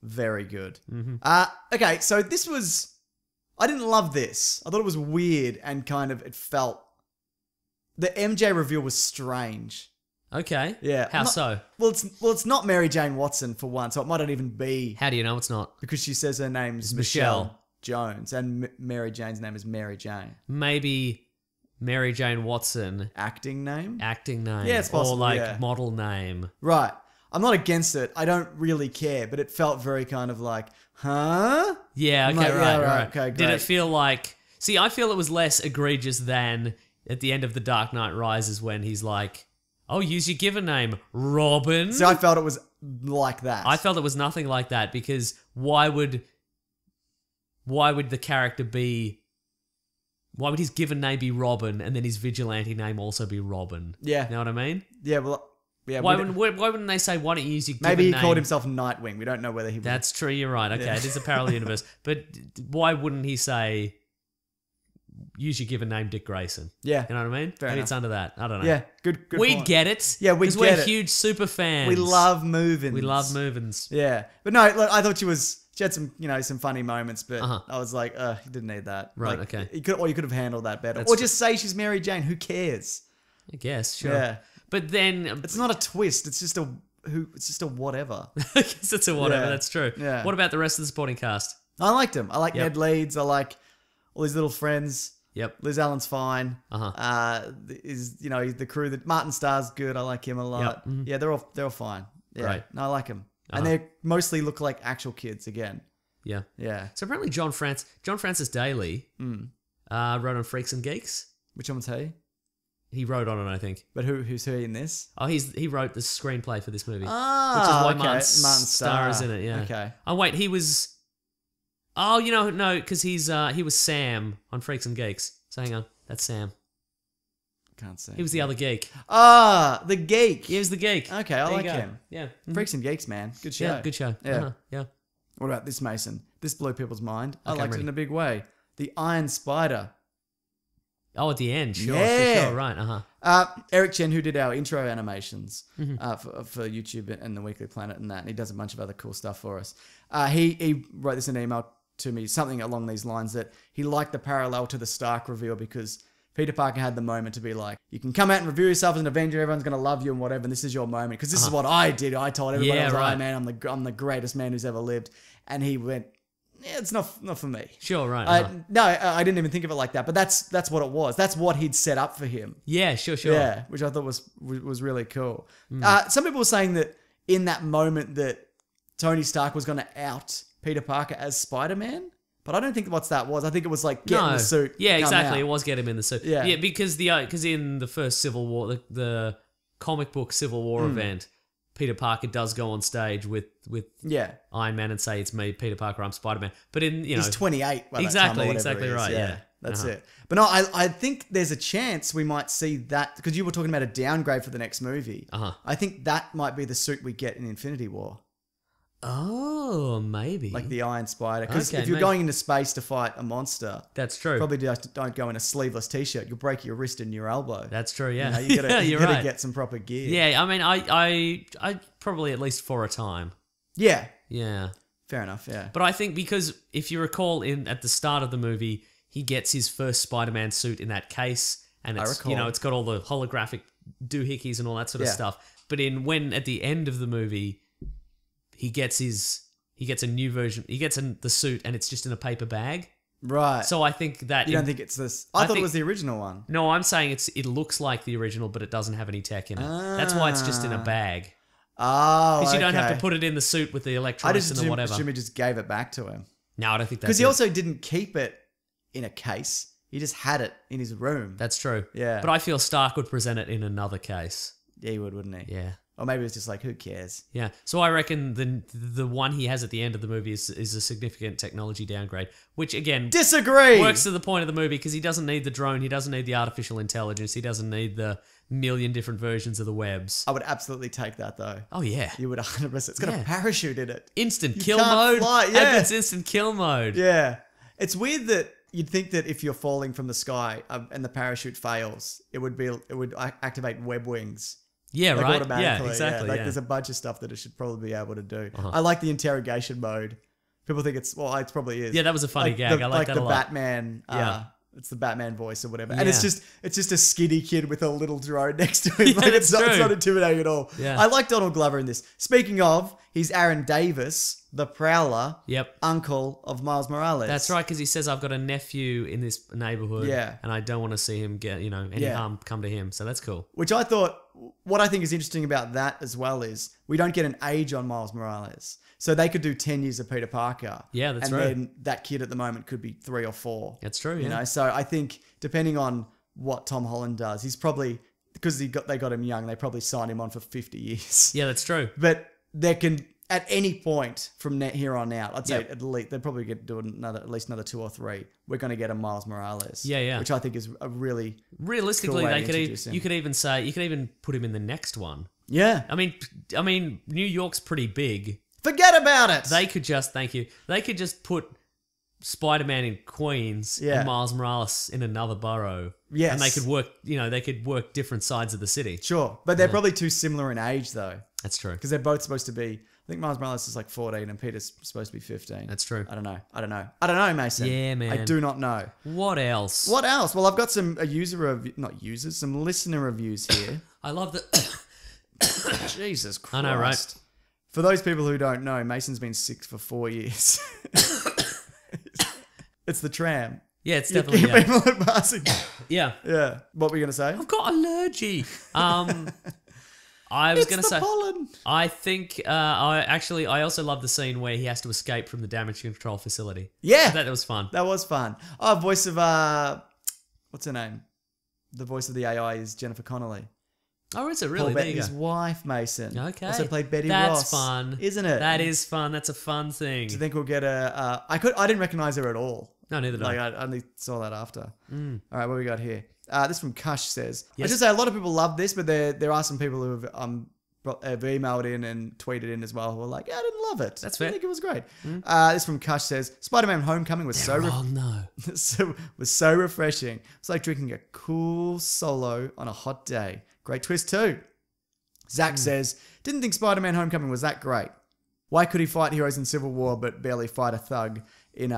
Very good. Mm-hmm. Okay, so this was... I didn't love this. I thought it was weird and kind of... It felt... The MJ reveal was strange. Okay. Yeah. How so? Well, it's not Mary Jane Watson for one, so it might not even be... How do you know it's not? Because she says her name's Michelle Jones, and Mary Jane's name is Mary Jane. Maybe Mary Jane Watson. Acting name? Acting name. Yeah, it's possible, Or yeah. model name. Right. I'm not against it. I don't really care, but it felt very kind of like, huh? Yeah, okay, Like, yeah, right. okay, Did great. it feel like... See, I feel it was less egregious than at the end of The Dark Knight Rises when he's like, oh, use your given name, Robin. So I felt it was like that. I felt it was nothing like that because why would the character be... Why would his given name be Robin and then his vigilante name also be Robin? Yeah. You know what I mean? Yeah, well... Yeah, Why wouldn't they say, why don't you use your given maybe he name? called himself Nightwing. We don't know whether he... That's true, you're right. Okay, Yeah. it is a parallel universe. But why wouldn't he say, use your given name, Dick Grayson? Yeah. You know what I mean? Fair Maybe enough. it's under that. I don't know. Yeah, good We'd point. get it. Yeah, we'd Because get we're it. huge super fans. We love moving. We love movins. Yeah. But no, look, I thought she had some, some funny moments, but Uh-huh. I was like, you didn't need that. Right, Like, okay. You could have handled that better. That's or just say she's Mary Jane. Who cares? I guess, sure. Yeah. But then... It's not a twist. It's just a whatever. I guess it's a whatever, Yeah. that's true. Yeah. What about the rest of the supporting cast? I liked him. I like Yep. Ned Leeds. I like all his little friends. Yep. Liz Allen's fine. Uh-huh. Is the crew that Martin Starr's good. I like him a lot. Yep. Mhm. Yeah, they're all fine. Yeah. Right. No, I like them. Uh-huh. And they mostly look like actual kids again. Yeah. Yeah. So apparently John Francis Daley Hmm. wrote on Freaks and Geeks. Which one's he? He wrote on it, I think. But who's he in this? Oh, he wrote the screenplay for this movie. Ah, which is why okay. Martin Starr is in it, yeah. Okay. Oh, wait, he was... Oh, no, because he was Sam on Freaks and Geeks. So hang on, that's Sam. Can't say. He was the other geek. Ah, the geek. He was the geek. Okay, I There you like go. him. Yeah. Freaks and Geeks, man. Good show. Yeah, good show. Yeah. Uh-huh, yeah. What about this, Mason? This blew people's mind. I Okay, I'm liked it ready. in a big way. The Iron Spider. Oh, at the end. Sure, Yeah. sure, right. Uh-huh. Eric Chen, who did our intro animations Mm-hmm. for YouTube and the Weekly Planet and that, and he does a bunch of other cool stuff for us. He wrote this in an email to me, something along these lines, that he liked the parallel to the Stark reveal because Peter Parker had the moment to be like, you can come out and review yourself as an Avenger, everyone's going to love you and whatever, and this is your moment. Because this is what I did. I told everybody I was right. Iron Man, I'm the greatest man who's ever lived. And he went, yeah, it's not for me. Sure, right. Uh-huh. No, I didn't even think of it like that, but that's what it was. That's what he'd set up for him. Yeah, sure. Yeah, which I thought was really cool. Mm. Some people were saying that in that moment that Tony Stark was going to out Peter Parker as Spider-Man, but I don't think that was. I think it was like get in the suit. Yeah, come exactly. out. It was get him in the suit. Yeah. Yeah, because in the first Civil War, the comic book Civil War event, Peter Parker does go on stage with Yeah, Iron Man and say, "It's me, Peter Parker. I'm Spider-Man." But he's 28. By Exactly, that time, or whatever exactly he is. right, yeah. That's Uh-huh. it. But no, I think there's a chance we might see that because you were talking about a downgrade for the next movie. Uh-huh. I think that might be the suit we get in Infinity War. Oh, maybe. Like the Iron Spider. Because Okay, if you're maybe. going into space to fight a monster, That's true. probably don't go in a sleeveless t-shirt. You'll break your wrist and your elbow. That's true. Yeah. You gotta, yeah, you you're gotta right. get some proper gear. Yeah, I mean, I probably at least for a time. Yeah. Yeah. Fair enough. Yeah. But I think because if you recall at the start of the movie, he gets his first Spider-Man suit in that case, and it's recall. it's got all the holographic doohickeys and all that sort of Yeah. stuff. But when at the end of the movie, he gets a new version. He gets the suit, and it's just in a paper bag. Right. So I think that... You don't think it's this... I thought it was the original one. No, I'm saying it looks like the original, but it doesn't have any tech in it. That's why it's just in a bag. Oh, because you don't have to put it in the suit with the electronics and the whatever. I assume he just gave it back to him. No, I don't think that's because he also didn't keep it in a case. He just had it in his room. That's true. Yeah. But I feel Stark would present it in another case. Yeah, he would, wouldn't he? Yeah. Or maybe it's just like, who cares? Yeah. So I reckon the one he has at the end of the movie is a significant technology downgrade, which again... Disagree! Works to the point of the movie because he doesn't need the drone, he doesn't need the artificial intelligence, he doesn't need the million different versions of the webs. I would absolutely take that though. Oh yeah. You would 100%. It's got a parachute in it. Instant kill mode. Fly. Yeah. It's instant kill mode. Yeah. It's weird that you'd think that if you're falling from the sky and the parachute fails, it would activate web wings. Yeah, like right. Automatically. Yeah, exactly. Like there's a bunch of stuff that it should probably be able to do. I like the interrogation mode. People think it probably is. Yeah, that was a funny gag. I like that a lot. Batman. It's the Batman voice or whatever, and it's just a skinny kid with a little drone next to him. Like it's not intimidating at all. Yeah. I like Donald Glover in this. Speaking of, he's Aaron Davis, the Prowler. Yep. Uncle of Miles Morales. That's right, because he says I've got a nephew in this neighborhood. Yeah. And I don't want to see him get any harm come to him. So that's cool. Which I thought, what I think is interesting about that as well is we don't get an age on Miles Morales. So they could do 10 years of Peter Parker. Yeah, that's right. And then that kid at the moment could be 3 or 4. That's true, You know, so I think depending on what Tom Holland does, he's probably, because they got him young, they probably signed him on for 50 years. Yeah, that's true. But there can, at any point from here on out, I'd say at least, they'd probably get to do at least another 2 or 3. We're going to get a Miles Morales. Yeah. Which I think is a really realistically, cool way they to could introduce him. you could even put him in the next one. Yeah. I mean, New York's pretty big. Forget about it. They could just They could just put Spider-Man in Queens and Miles Morales in another borough. Yes. And they could work, they could work different sides of the city. Sure. But they're probably too similar in age though. That's true. Because they're both supposed to be, I think Miles Morales is like 14 and Peter's supposed to be 15. That's true. I don't know, Mason. Yeah, man. I do not know. What else? Well, I've got some some listener reviews here. I love that. Jesus Christ. I know, right? For those people who don't know, Mason's been sick for 4 years. It's the tram. Yeah, it's definitely people are passing. Yeah. Yeah. What were you going to say? I've got allergy. I was going to say, pollen. I think, I also love the scene where he has to escape from the damage control facility. Yeah. That was fun. That was fun. Oh, voice of, what's her name? The voice of the AI is Jennifer Connelly. Oh, is it really? Paul There you Bettany's go. wife, Mason. Okay. Also played Betty Ross. That's fun. Isn't it? That is fun. That's a fun thing. Do you think we'll get a... I didn't recognise her at all. No, neither did I. I only saw that after. All right, what we got here? This from Kush says, Yes. I should say a lot of people love this, but there are some people who have emailed in and tweeted in as well who are like, yeah, I didn't love it. That's fair. I think it was great. This from Kush says, Spider-Man Homecoming was was so refreshing. It's like drinking a cool solo on a hot day. Great twist too. Zach says, didn't think Spider-Man Homecoming was that great. Why could he fight heroes in Civil War but barely fight a thug in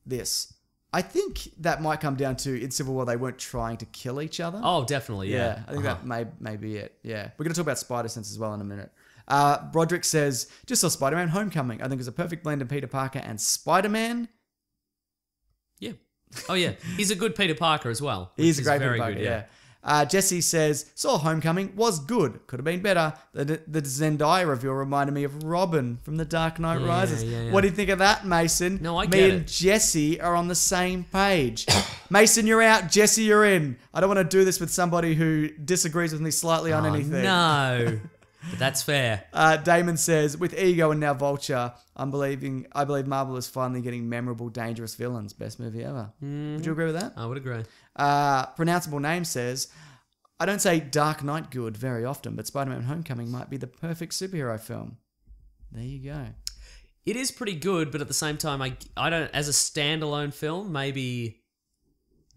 this? I think that might come down to in Civil War they weren't trying to kill each other. Oh, definitely, yeah. I think that may be it. Yeah. We're going to talk about Spider-Sense as well in a minute. Broderick says, just saw Spider-Man Homecoming. I think it's a perfect blend of Peter Parker and Spider-Man. Yeah. Oh, yeah. He's a good Peter Parker as well. He's a great Peter Parker, yeah. Jesse says, saw Homecoming, was good. Could have been better. The Zendaya reveal reminded me of Robin from The Dark Knight Rises. Yeah. What do you think of that, Mason? No, I get Me it. and Jesse are on the same page. Mason, you're out. Jesse, you're in. I don't want to do this with somebody who disagrees with me slightly on anything. No. But that's fair. Damon says, with Ego and now Vulture, I believe Marvel is finally getting memorable, dangerous villains. Best movie ever. Would you agree with that? I would agree. Pronounceable Name says, I don't say Dark Knight good very often, but Spider-Man Homecoming might be the perfect superhero film. There you go. It is pretty good, but at the same time, I don't, as a standalone film, maybe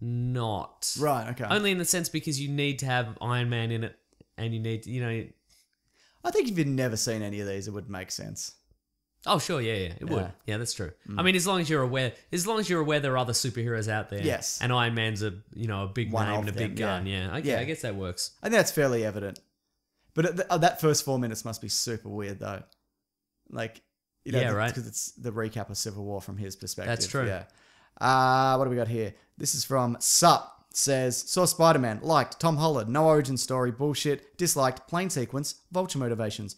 not. Right, okay. Only in the sense because you need to have Iron Man in it, and you need, I think if you'd never seen any of these, it would make sense. Oh, sure, yeah, it would. Yeah, that's true. I mean, as long as you're aware there are other superheroes out there. Yes. And Iron Man's a big One name of and a big them, gun. yeah. Yeah, I guess that works. I think that's fairly evident. But that first 4 minutes must be super weird, though. Like, Yeah, right. Because it's the recap of Civil War from his perspective. That's true. Yeah. What do we got here? This is from Sup. Says, saw Spider-Man, liked, Tom Holland, no origin story, bullshit, disliked, plain sequence, vulture motivations.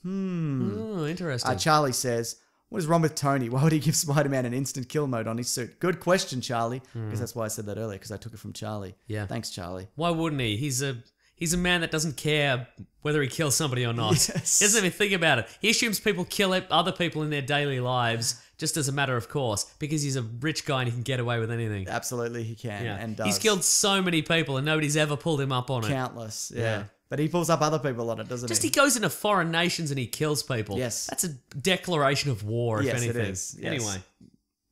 Oh, interesting. Charlie says, what is wrong with Tony? Why would he give Spider-Man an instant kill mode on his suit? Good question, Charlie. Because that's why I said that earlier, because I took it from Charlie. Yeah. Thanks, Charlie. Why wouldn't he? He's a man that doesn't care whether he kills somebody or not. Yes. He doesn't even think about it. He assumes people kill other people in their daily lives just as a matter of course because he's a rich guy and he can get away with anything. Absolutely, he can and does. He's killed so many people and nobody's ever pulled him up on it. Countless, yeah. But he pulls up other people on it, doesn't Just he? he goes into foreign nations and he kills people. Yes. That's a declaration of war, if anything. It is. Yes. Anyway.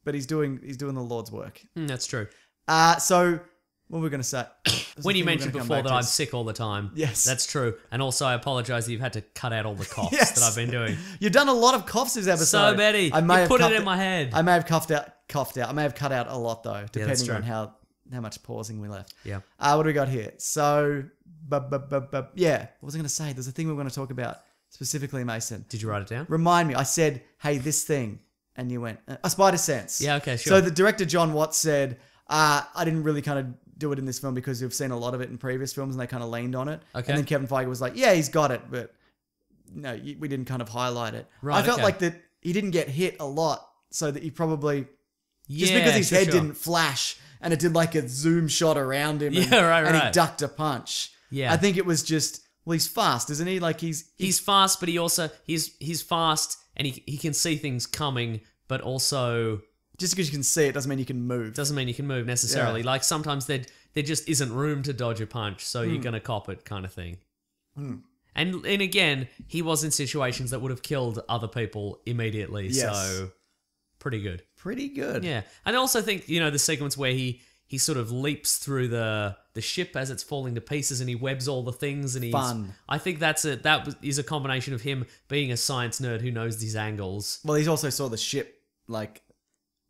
But he's doing the Lord's work. That's true. So what were we going to say? When you mentioned before that I'm sick all the time. Yes. That's true. And also I apologise that you've had to cut out all the coughs Yes. that I've been doing. You've done a lot of coughs this episode. So many. I may You have put it coughed in my head. I may have coughed out. I may have cut out a lot though, that's depending true. on how much pausing we left. Yeah. What do we got here? So, yeah. What was I going to say? There's a thing we were going to talk about specifically, Mason. Did you write it down? Remind me. I said, hey, this thing. And you went, a Spider Sense. Yeah, okay, sure. So the director, John Watts, said, I didn't really kind of do it in this film because we've seen a lot of it in previous films and they kind of leaned on it. Okay. And then Kevin Feige was like, yeah, he's got it, but no, we didn't kind of highlight it. Right, I felt okay. like that he didn't get hit a lot, so that he probably, just Yeah, because his head sure. didn't flash and it did like a zoom shot around him and, Yeah, right, and he right. ducked a punch. Yeah. I think it was just, well, he's fast, isn't he? Like he's fast, but he also he's fast and he can see things coming, but also just because you can see it doesn't mean you can move. doesn't mean you can move necessarily. Yeah. Like sometimes there just isn't room to dodge a punch, so you're gonna cop it, kind of thing. And again, he was in situations that would have killed other people immediately, Yes. so pretty good. Pretty good. Yeah, and I also think the sequence where he sort of leaps through the ship as it's falling to pieces, and he webs all the things, and he's Fun. I think that is a combination of him being a science nerd who knows these angles. Well, he also saw the ship like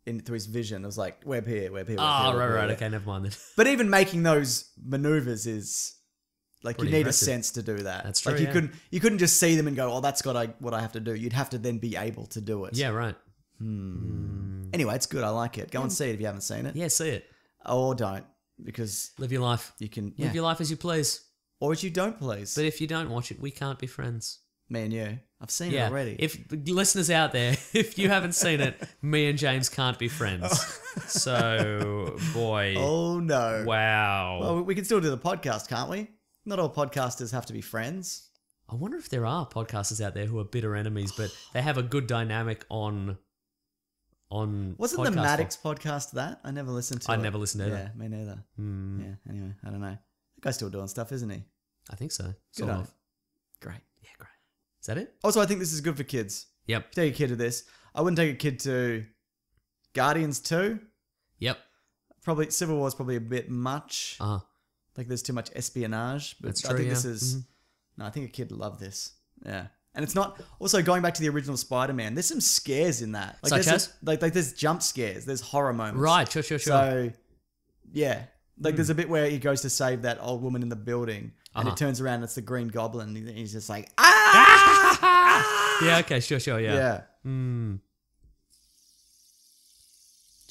through his vision. It was like web here, web here. Web Ah, here, web right, here. okay, never mind then. But even making those maneuvers is like Pretty you need impressive. a sense to do that. That's Like true, you yeah. couldn't just see them and go, oh, that's what I have to do. You'd have to then be able to do it. Yeah, right. Anyway, it's good. I like it. Go and see it if you haven't seen it. Yeah, see it. Or don't, because Live your life. you can. Live your life as you please. Or if you don't, please. But if you don't watch it, we can't be friends. Me and you. I've seen it Yeah. already. If listeners out there, if you haven't seen it, me and James can't be friends. So, boy. oh no. Wow. Well, we can still do the podcast, can't we? Not all podcasters have to be friends. I wonder if there are podcasters out there who are bitter enemies, but they have a good dynamic on Wasn't the podcast Maddox podcast that? I never listened to I it. never listened to it. Yeah, me neither. Yeah, anyway, I don't know. That guy's still doing stuff, isn't he? I think so. Good Sort on of. him. Great. Yeah, great. Is that it? Also, I think this is good for kids. Yep. Take a kid to this. I wouldn't take a kid to Guardians 2. Yep. Probably Civil War's probably a bit much. Uh-huh. Like there's too much espionage. But That's I true, think yeah. this is... No, I think a kid would love this. Yeah. And it's not... Also, going back to the original Spider-Man, there's some scares in that. Like, Such there's as? like there's jump scares. There's horror moments. Right, sure. So, yeah. Like, there's a bit where he goes to save that old woman in the building, and it turns around and it's the Green Goblin, and he's just like, ah! Yeah, okay, sure, yeah. Yeah.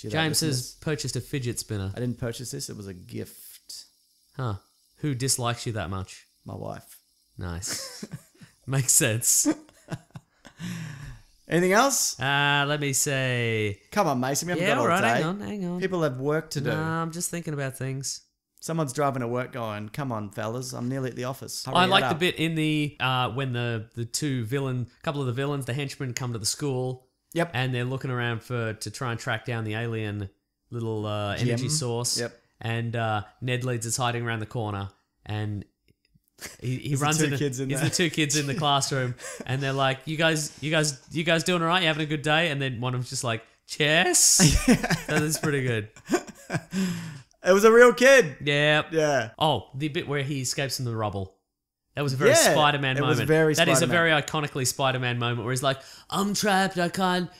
James has purchased a fidget spinner. I didn't purchase this. It was a gift. Huh. Who dislikes you that much? My wife. Nice. Makes sense. Anything else? Let me say... Come on, Mason. We haven't Yeah, got all alright, day. hang on. People have work to do. Nah, I'm just thinking about things. Someone's driving to work going, come on, fellas. I'm nearly at the office. Hurry I it like the up." bit in the when the couple of the villains, the henchmen, come to the school. Yep. And they're looking around to try and track down the alien little energy source. Yep. And Ned Leeds is hiding around the corner, and he the runs two into kids in he's there. the two kids in the classroom, and they're like, "You guys doing all right? You having a good day?" And then one of them's just like, "Chess." That is pretty good. It was a real kid. Yeah. Yeah. Oh, the bit where he escapes from the rubble. That was a very Yeah, Spider-Man it moment. was very That is a Spider-Man. very iconically Spider-Man moment where he's like, "I'm trapped. I can't.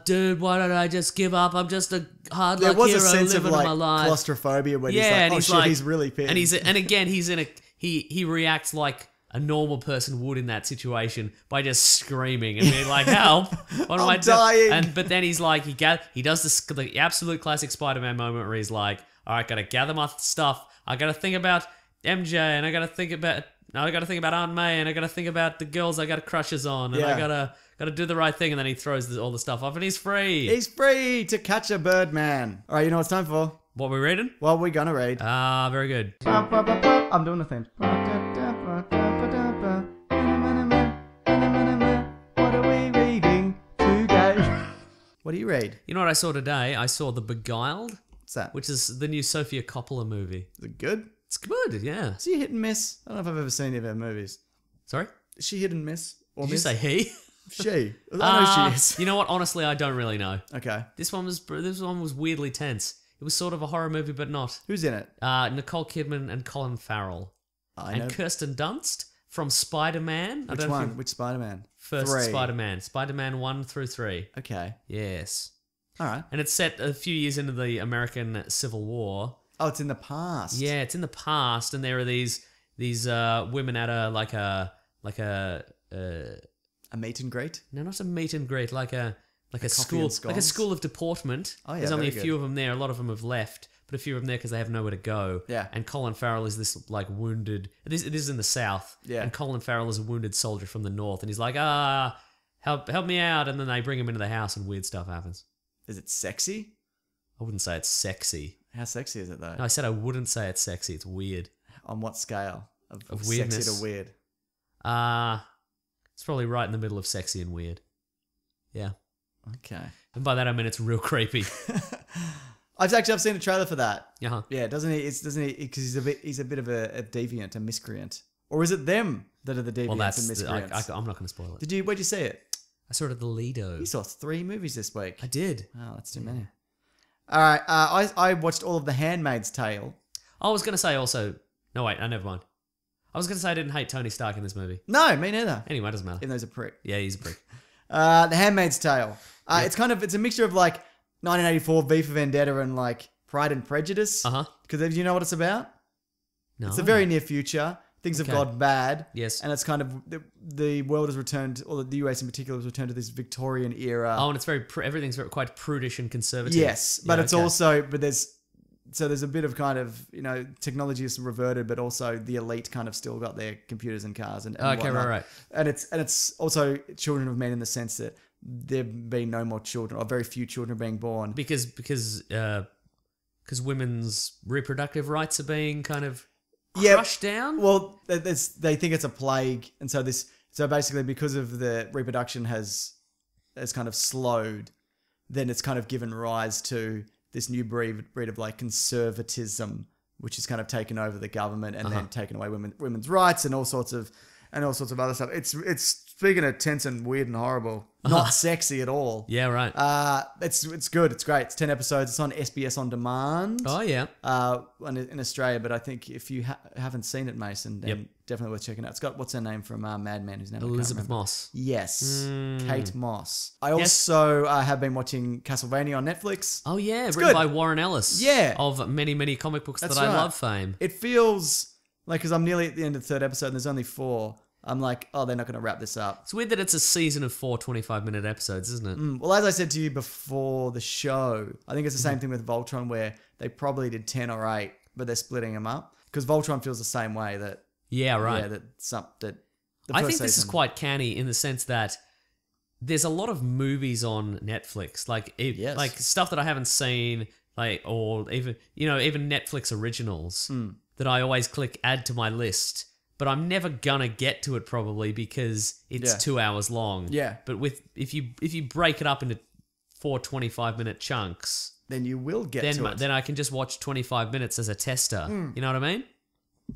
Dude, why don't I just give up? I'm just a hard There luck was hero a sense of living like my life." claustrophobia when Yeah, he's like, and oh he's shit, like, he's really pissed. and again he's in a he reacts like a normal person would in that situation by just screaming and being like, "Help! What am I dying." But then he's like, he does the absolute classic Spider-Man moment where he's like, "All right, gotta gather my stuff. I gotta think about MJ, and I gotta think about Aunt May, and I gotta think about the girls I got crushes on, and I gotta do the right thing." And then he throws all the stuff off, and he's free. He's free to catch a Birdman. All right, you know what it's time for? What we reading? Well, we're gonna read. Very good. I'm doing the thing. What are we reading today? What do you read? You know what I saw today? I saw The Beguiled. What's that? Which is the new Sofia Coppola movie. Is it good? It's good, yeah. Is she hit and miss? I don't know if I've ever seen any of her movies. Sorry? Is she hit and miss? Or Did miss? you say he? She. I know she is. You know what? Honestly, I don't really know. Okay. This one was weirdly tense. It was sort of a horror movie, but not. Who's in it? Nicole Kidman and Colin Farrell. I know. And Kirsten Dunst from Spider-Man. Which one? Which Spider-Man? First 3. Spider-Man. Spider-Man 1 through 3. Okay. Yes. All right. And it's set a few years into the American Civil War. Oh, it's in the past. Yeah, it's in the past, and there are these women at a meet and greet. No, not a meet and greet, like a school of deportment. Oh, yeah, there's only a very few good. of them there. A lot of them have left, but a few of them there because they have nowhere to go. Yeah. And Colin Farrell is this like wounded. This is in the South. Yeah. And Colin Farrell is a wounded soldier from the North, and he's like, help me out, and then they bring him into the house, and weird stuff happens. Is it sexy? I wouldn't say it's sexy. How sexy is it though? No, I said I wouldn't say it's sexy. It's weird. On what scale of weirdness? sexy to weird? It's probably right in the middle of sexy and weird. Yeah. Okay. And by that I mean it's real creepy. I've seen a trailer for that. Uh-huh. Yeah, doesn't he? Because he's a bit of a deviant, a miscreant, or is it them that are the deviants Well, and miscreants? I'm not going to spoil it. Where'd you see it? I saw it at the Lido. You saw 3 movies this week. I did. Oh, that's too many. All right, I watched all of The Handmaid's Tale. I was going to say also... No, wait, never mind. I was going to say I didn't hate Tony Stark in this movie. No, me neither. Anyway, it doesn't matter. Even though he's a prick. Yeah, he's a prick. The Handmaid's Tale. It's a mixture of like 1984 V for Vendetta and like Pride and Prejudice. Uh-huh. Because do you know what it's about? No. It's a very near future. Things have got bad. Yes. And it's kind of the world has returned, or the US in particular has returned to this Victorian era. Oh, and it's everything's quite prudish and conservative. Yes, but Yeah, it's okay. also there's a bit of kind of, technology is reverted, but also the elite kind of still got their computers and cars and Okay, whatnot. right. And it's also children of men in the sense that there being no more children, or very few children being born. Because women's reproductive rights are being kind of crushed down. Well, they think it's a plague, and so basically because of the reproduction has kind of slowed, then it's kind of given rise to this new breed of like conservatism, which has kind of taken over the government and then taken away women's rights and all sorts of other stuff. It's speaking of tense and weird and horrible, not sexy at all. Yeah, right. It's good. It's great. It's 10 episodes. It's on SBS On Demand. Oh, yeah. In Australia, but I think if you haven't seen it, Mason, then definitely worth checking out. It's got, what's her name from Mad Men, whose name Elizabeth Moss. Yes, Kate Moss. I also have been watching Castlevania on Netflix. Oh, yeah. It's Written good. by Warren Ellis. Yeah. Of many, many comic books That's that I right. love fame. It feels like, because I'm nearly at the end of the 3rd episode and there's only 4, I'm like, oh, they're not going to wrap this up. It's weird that it's a season of 4 25-minute episodes, isn't it? Well, as I said to you before the show, I think it's the same thing with Voltron, where they probably did 10 or 8, but they're splitting them up. Because Voltron feels the same way that... Yeah, right. Yeah, that the I first think this is season- quite canny in the sense that there's a lot of movies on Netflix, like Yes. like stuff that I haven't seen, like, or even Netflix originals that I always click add to my list, but I'm never gonna get to it probably because it's 2 hours long. Yeah. But if you break it up into 4 25-minute chunks, Then you will get to it. then I can just watch 25 minutes as a tester. You know what I mean?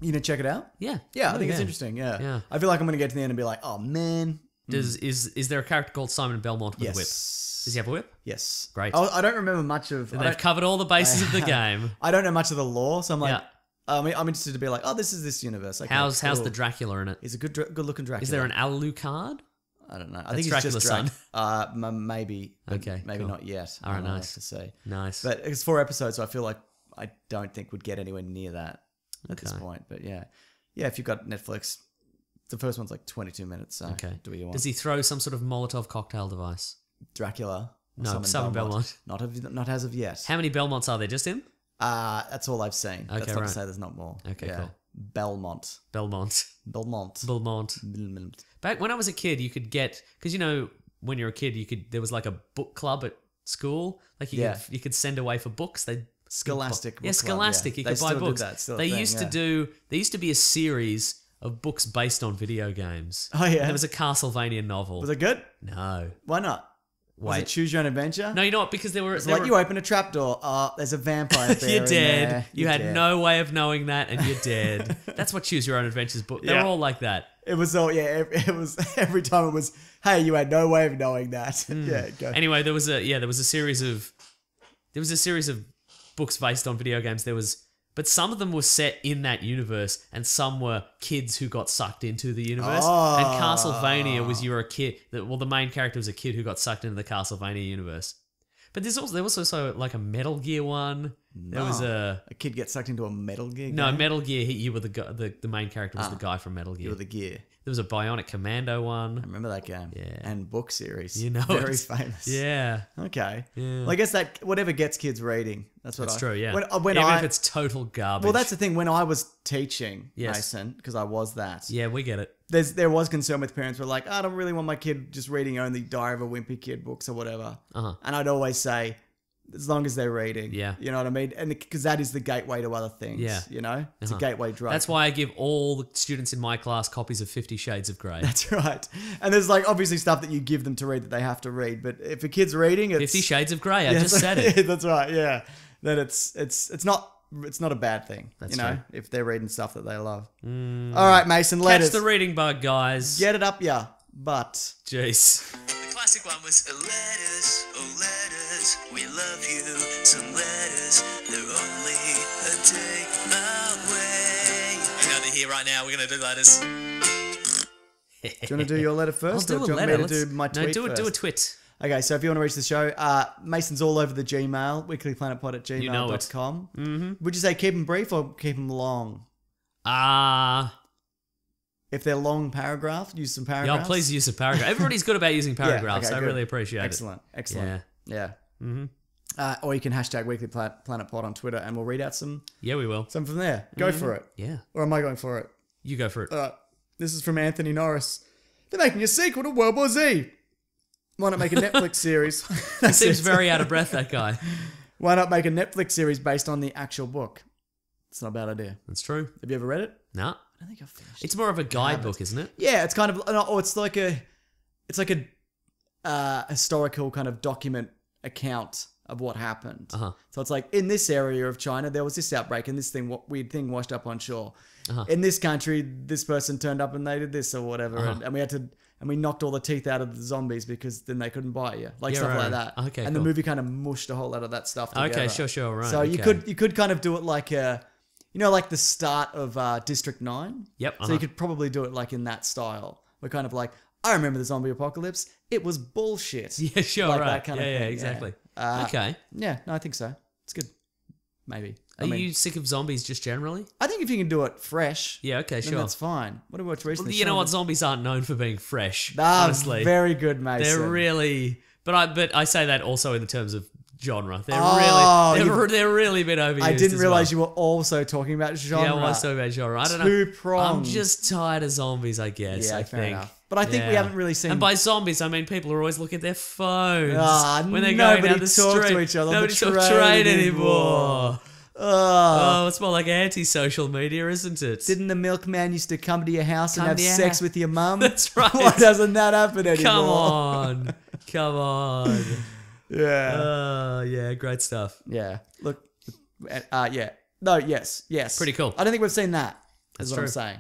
You know, check it out? Yeah. Yeah, I Oh, think it's interesting, yeah. Yeah. I feel like I'm going to get to the end and be like, oh, man. Is there a character called Simon Belmont with a whip? Yes. Does he have a whip? Yes. Great. I don't remember much of... And they've covered all the bases of the game. I don't know much of the lore, so I'm like... Yeah. I'm interested to be like, oh, this is this universe. Okay, How's cool. the Dracula in it? He's a good-looking Dracula. Is there an Alucard? I don't know. I That's think Dracula's he's just maybe. But Okay, maybe cool. not yet. All right, I'll nice. have to see. Nice. But it's 4 episodes, so I feel like I don't think would get anywhere near that at this Okay. point. But yeah, if you've got Netflix, The first one's like 22 minutes. So Okay. do what you want. Does he throw some sort of Molotov cocktail device? Dracula? Or No, Simon Belmont. Not as of yet. How many Belmonts are there? Just him? That's all I've seen. Okay, That's not right. to say there's not more. Okay, cool. Belmont. Belmont. Belmont. Back when I was a kid, you could get, because when you're a kid, there was like a book club at school. Like you could send away for books. Scholastic. Yeah, Scholastic. You could buy books. They used to be a series of books based on video games. Oh yeah. There was a Castlevania novel. Was it good? No. Why not? Was it Choose Your Own Adventure? No, you know what? Because there were... you open a trapdoor. There's a vampire there. You're dead. There. You had no way of knowing that, and you're dead. That's what Choose Your Own Adventures book. They were all like that. It was all, it was, every time it was, hey, you had no way of knowing that. Yeah, go. Anyway, there was a series of books based on video games. But some of them were set in that universe, and some were kids who got sucked into the universe. Oh. And Castlevania was a kid. The main character was a kid who got sucked into the Castlevania universe. But there was also like a Metal Gear one. There was a kid gets sucked into a Metal Gear game? No, Metal Gear. You were the guy. The main character was the guy from Metal Gear. You were the gear. There was a Bionic Commando one. I remember that game. Yeah. And book series. Very famous. Yeah. Okay. Yeah. Well, I guess that whatever gets kids reading. That's true. Yeah. When Even if it's total garbage. Well, that's the thing. When I was teaching, Yes. Mason, because I was that. Yeah, we get it. There was concern with parents who were like, I don't really want my kid just reading only Diary of a Wimpy Kid books or whatever. Uh-huh. And I'd always say, as long as they're reading. Yeah. You know what I mean? And because that is the gateway to other things. Yeah. You know? It's a gateway drug. That's why I give all the students in my class copies of 50 Shades of Grey. That's right. And there's like obviously stuff that you give them to read that they have to read. But if a kid's reading, it's 50 Shades of Grey. I just said it. That's right. Yeah. Then it's not a bad thing. That's true. true. If they're reading stuff that they love. All right, Mason. Catch Letters. the reading bug, guys. Get it up, yeah. But Jeez. The classic one was letters, oh letters, we love you. Some letters, they're only a day away. Hang on to here right now, we're gonna do letters. do you want to do your letter first? I'll or do do a you want letter. me to do my tweet do first? a twit. Okay, so if you want to reach the show, Mason's all over the Gmail, weeklyplanetpod@gmail.com. You know it. Mm-hmm. Would you say keep them brief or keep them long? If they're long paragraphs, use some paragraphs. Yeah, please use a paragraph. Everybody's good about using paragraphs. okay, I good. really appreciate Excellent. it. Excellent. Yeah. Yeah. Or you can hashtag weeklyplanetpod on Twitter and we'll read out some Yeah, we will. from there. Go for it. Yeah. Or am I going for it? You go for it. This is from Anthony Norris. They're making a sequel to World War Z. Why not make a Netflix series? He seems very out of breath, that guy. Why not make a Netflix series based on the actual book? It's not a bad idea. That's true. Have you ever read it? No. I don't think I've finished. It's more of a guidebook, isn't it? Yeah, it's kind of, or it's like a historical kind of document account of what happened. Uh-huh. So it's like in this area of China, there was this outbreak and this weird thing washed up on shore. Uh-huh. In this country, this person turned up and they did this or whatever, and we knocked all the teeth out of the zombies because then they couldn't bite you, like stuff like that. Okay, and cool. the movie kind of mushed a whole lot of that stuff together. Okay, sure, right. So you could kind of do it like like the start of District 9. Yep. So you could probably do it like in that style. We're kind of like, I remember the zombie apocalypse. It was bullshit. Yeah, sure, like right. That kind of thing. Exactly. Okay. Yeah, no, I think so. It's good. Maybe. Are you sick of zombies just generally? I think if you can do it fresh. Yeah, okay, then sure. that's fine. What do we watch recently? Well, you know what? Zombies aren't known for being fresh. Honestly, very good, Mason. they're really. But I say that also in the terms of genre. They're really been overused. I didn't realize you were also talking about genre. Yeah, I was talking about genre. I don't know. Two-pronged. I'm just tired of zombies, I guess. Yeah, I fair think. enough. But I think we haven't really seen. And by zombies, I mean people are always looking at their phones when they're going nobody down the talks street. to each other on Nobody the talks train train anymore. anymore. Oh, it's more like anti-social media, isn't it? Didn't the milkman used to come to your house and Come have to your sex house. with your mum? That's right. Why doesn't that happen anymore? Come on. Yeah. Yeah, great stuff. Yeah. Look. Yeah. No. Yes. Pretty cool. I don't think we've seen that. That's That's what true. I'm saying.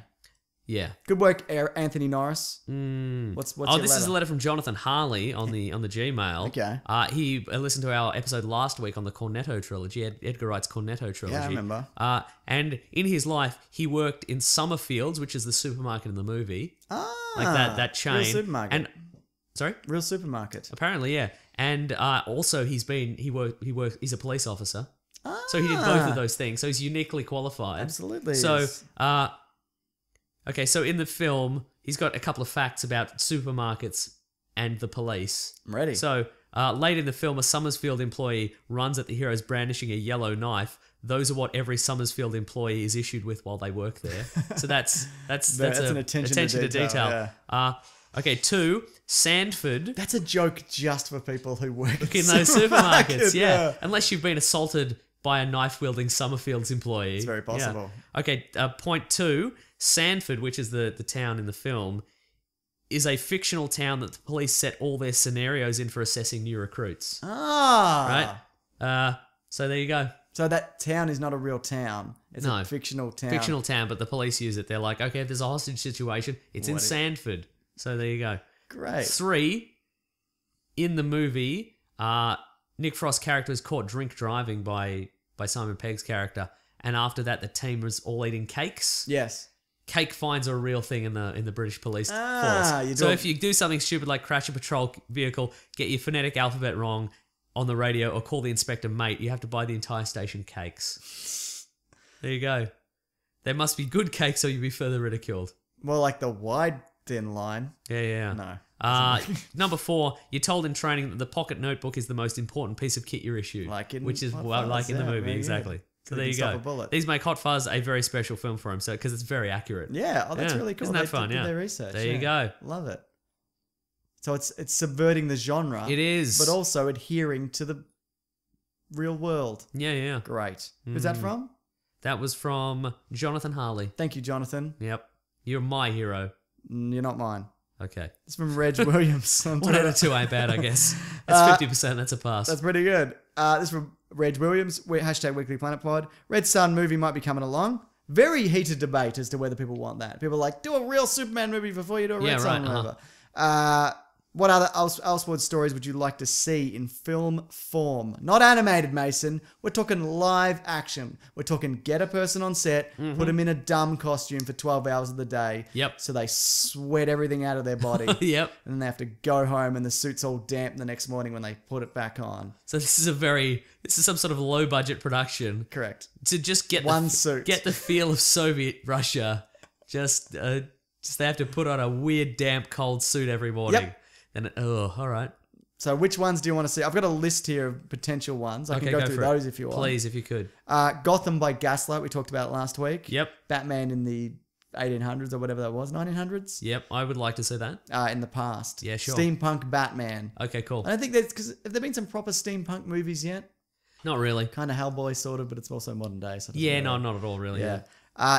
Yeah. Good work, Anthony Norris. What's your This is letter? a letter from Jonathan Harley on the Gmail. Okay. He listened to our episode last week on the Cornetto trilogy, Edgar Wright's Cornetto trilogy. Yeah, I remember. And in his life, he worked in Summerfields, which is the supermarket in the movie, like that chain. Real supermarket. And sorry, Real supermarket. apparently, yeah. And also, he's a police officer. So he did both of those things. So he's uniquely qualified. Absolutely. So, is. okay, so in the film, he's got a couple of facts about supermarkets and the police. I'm ready. So, late in the film, a Summersfield employee runs at the heroes brandishing a yellow knife. Those are what every Summersfield employee is issued with while they work there. So that's an attention to detail. Yeah. Okay, 2, Sandford. That's a joke just for people who work In those supermarkets, yeah. Unless you've been assaulted by a knife-wielding Summerfield's employee. It's very possible. Yeah. Okay, point 2, Sandford, which is the town in the film, is a fictional town that the police set all their scenarios in for assessing new recruits. Ah. Right? So there you go. So that town is not a real town. It's a fictional town. Fictional town, but the police use it. They're like, okay, if there's a hostage situation, it's in Sandford. So there you go. Great. 3, in the movie, Nick Frost's character is caught drink driving by Simon Pegg's character, and after that, the team was all eating cakes. Yes. Cake fines are a real thing in the British police force. So if you do something stupid like crash a patrol vehicle, get your phonetic alphabet wrong on the radio, or call the inspector mate, you have to buy the entire station cakes. There you go. There must be good cakes or you'll be further ridiculed. More like the wide thin line. Yeah. No. Number 4, you're told in training that the pocket notebook is the most important piece of kit you're issued. Which is like in the movie, exactly. So there you go. These make Hot Fuzz a very special film for him, so because it's very accurate. Yeah, that's really cool. Isn't that fun? Did their research. There you go. Love it. So it's subverting the genre. It is. But also adhering to the real world. Yeah. Great. Who's that from? That was from Jonathan Harley. Thank you, Jonathan. Yep. You're my hero. You're not mine. Okay. It's from Reg Williams. 1 out of 2 ain't bad, I guess. That's 50%. That's a pass. That's pretty good. This is from Reg Williams. Hashtag Weekly Planet Pod. Red Sun movie might be coming along. Very heated debate as to whether people want that. People are like, do a real Superman movie before you do a Red Sun or whatever. What other Elseworld stories would you like to see in film form? Not animated, Mason. We're talking live action. We're talking get a person on set, put them in a dumb costume for 12 hours of the day. Yep. So they sweat everything out of their body. Yep. And then they have to go home and the suit's all damp the next morning when they put it back on. So this is some sort of low budget production. Correct. To just get suit. Get the feel of Soviet Russia. Just they have to put on a weird, damp, cold suit every morning. Yep. And all right. So which ones do you want to see? I've got a list here of potential ones. I can go through those if you want. Please, if you could. Gotham by Gaslight, we talked about last week. Yep. Batman in the 1800s or whatever that was, 1900s? Yep, I would like to see that. In the past. Yeah, sure. Steampunk Batman. Okay, cool. I don't think that's because have there been some proper steampunk movies yet? Not really. Kind of Hellboy sort of, but it's also modern day. So not at all really. Yeah.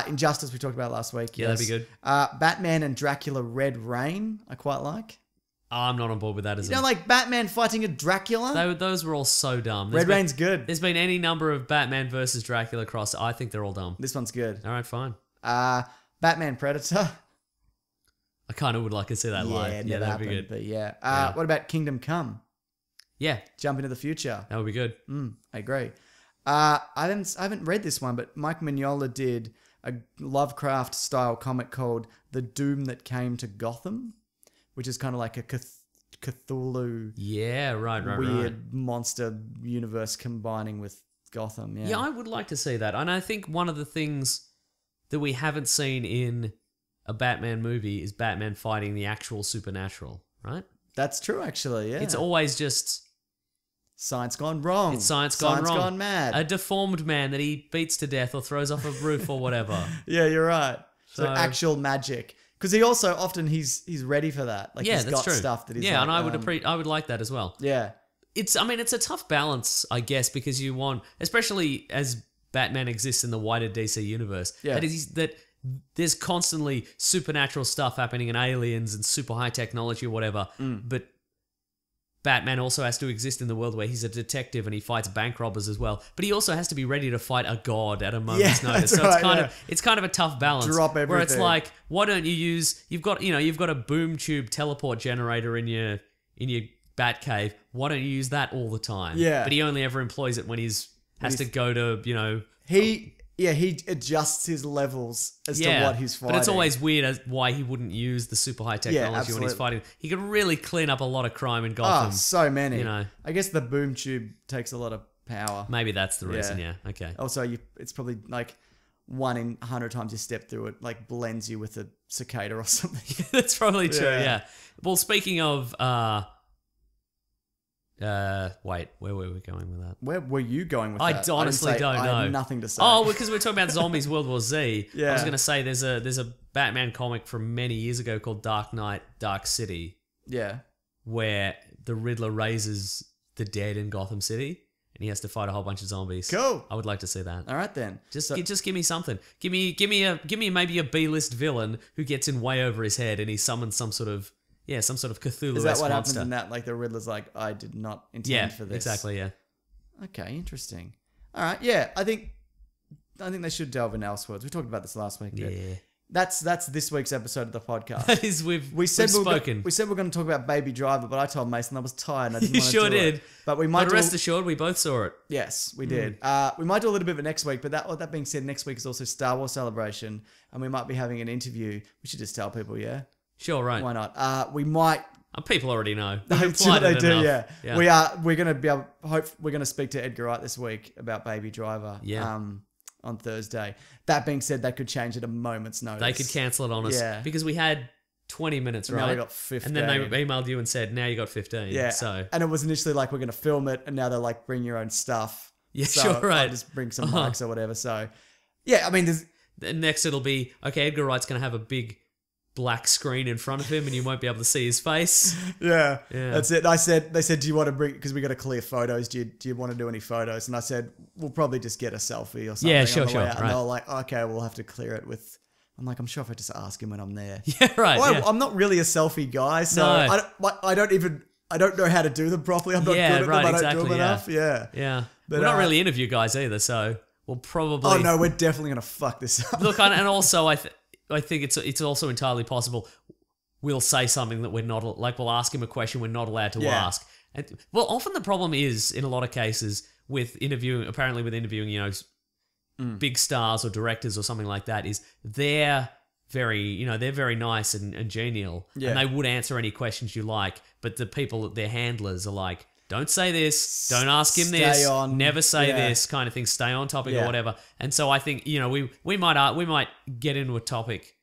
Injustice we talked about last week. Yeah, that'd be good. Batman and Dracula Red Rain, I quite like. I'm not on board with that as You don't like Batman fighting a Dracula? Those were all so dumb. Red Rain's good. There's been any number of Batman versus Dracula cross. I think they're all dumb. This one's good. All right, fine. Batman Predator. I kind of would like to see that live. Yeah, that'd be good. But yeah. What about Kingdom Come? Yeah. Jump into the future. That would be good. I agree. I haven't read this one, but Mike Mignola did a Lovecraft style comic called The Doom That Came to Gotham, which is kind of like a Cthulhu. Yeah, right. Weird monster universe combining with Gotham. Yeah, I would like to see that. And I think one of the things that we haven't seen in a Batman movie is Batman fighting the actual supernatural, right? That's true, actually, yeah. It's always just... Science gone wrong. It's science gone wrong. Gone mad. A deformed man that he beats to death or throws off a roof or whatever. Yeah, you're right. So actual magic. Because he also often he's ready for that. Like he's got stuff that he's and I would like that as well. Yeah. It's a tough balance, I guess, because you want, especially as Batman exists in the wider DC universe, that there's constantly supernatural stuff happening and aliens and super high technology or whatever, but Batman also has to exist in the world where he's a detective and he fights bank robbers as well. But he also has to be ready to fight a god at a moment's notice. So it's kind of a tough balance. Drop everything. Where it's like, why don't you use you've got a boom tube teleport generator in your Batcave. Why don't you use that all the time? Yeah. But he only ever employs it when has to go to, he adjusts his levels as to what he's fighting. But it's always weird as why he wouldn't use the super high technology when he's fighting. He could really clean up a lot of crime in Gotham. Oh, so many. You know. I guess the boom tube takes a lot of power. Maybe that's the reason, yeah. Okay. Also, it's probably like 1 in 100 times you step through it, like blends you with a cicada or something. That's probably true. Yeah. Well, speaking of, wait, where were we going with that? Where were you going with that? I honestly don't know. I have nothing to say. Oh, because we're talking about zombies, World War Z. Yeah. I was going to say there's a Batman comic from many years ago called Dark Knight, Dark City. Yeah. Where the Riddler raises the dead in Gotham City, and he has to fight a whole bunch of zombies. Cool. I would like to see that. All right then. Just give me something. Give me maybe a B-list villain who gets in way over his head, and he summons some sort of Cthulhu-esque Is that what happens monster. in that? Like the Riddler's like, I did not intend for this. Exactly. Yeah. Okay, interesting. All right, yeah. I think they should delve in Elseworlds. We talked about this last week. Yeah. That's this week's episode of the podcast. That is, we've spoken. We said we're going to talk about Baby Driver, but I told Mason I was tired and I didn't You want to sure do did. it. But we might rest assured, we both saw it. Yes, we did. We might do a little bit of it next week, but that being said, next week is also Star Wars Celebration, and we might be having an intervie. We should just tell people, yeah? Sure, right. Why not? We might... People already know. They do, enough. yeah. We're going to be able... We're going to speak to Edgar Wright this week about Baby Driver. Yeah. On Thursday. That being said, that could change at a moment's notice. They could cancel it on us. Yeah. Because we had 20 minutes, right? Now we got 15. And then they emailed you and said, now you got 15. Yeah. So. And it was initially like, we're going to film it, and now they're like, bring your own stuff. Yeah, so sure, right. I'll just bring some mics or whatever. So, yeah, I mean, there's... Then next it'll be, okay, Edgar Wright's going to have a big black screen in front of him and you won't be able to see his face. Yeah. That's it. They said, do you want to bring, because we got to clear photos, do you want to do any photos? And I said, we'll probably just get a selfie or something. Yeah, sure. And right. they were like, okay, we'll have to clear it with, I'm like, I'm sure if I just ask him when I'm there. Yeah, right. Well, I'm not really a selfie guy, so No. I don't know how to do them properly. I'm not good at them. I don't do them enough. Yeah. Yeah. But, we're not really interview guys either, so we'll probably... Oh, no, we're definitely going to fuck this up. Look, and also I think it's also entirely possible we'll say something that we're not... Like, we'll ask him a question we're not allowed to ask. And, well, often the problem is, in a lot of cases, with interviewing, big stars or directors or something like that, is they're very nice and genial, and they would answer any questions you like, but the people, their handlers, are like, don't say this, don't ask him this, never say this kind of thing, stay on topic or whatever. And so I think, we might get into a topic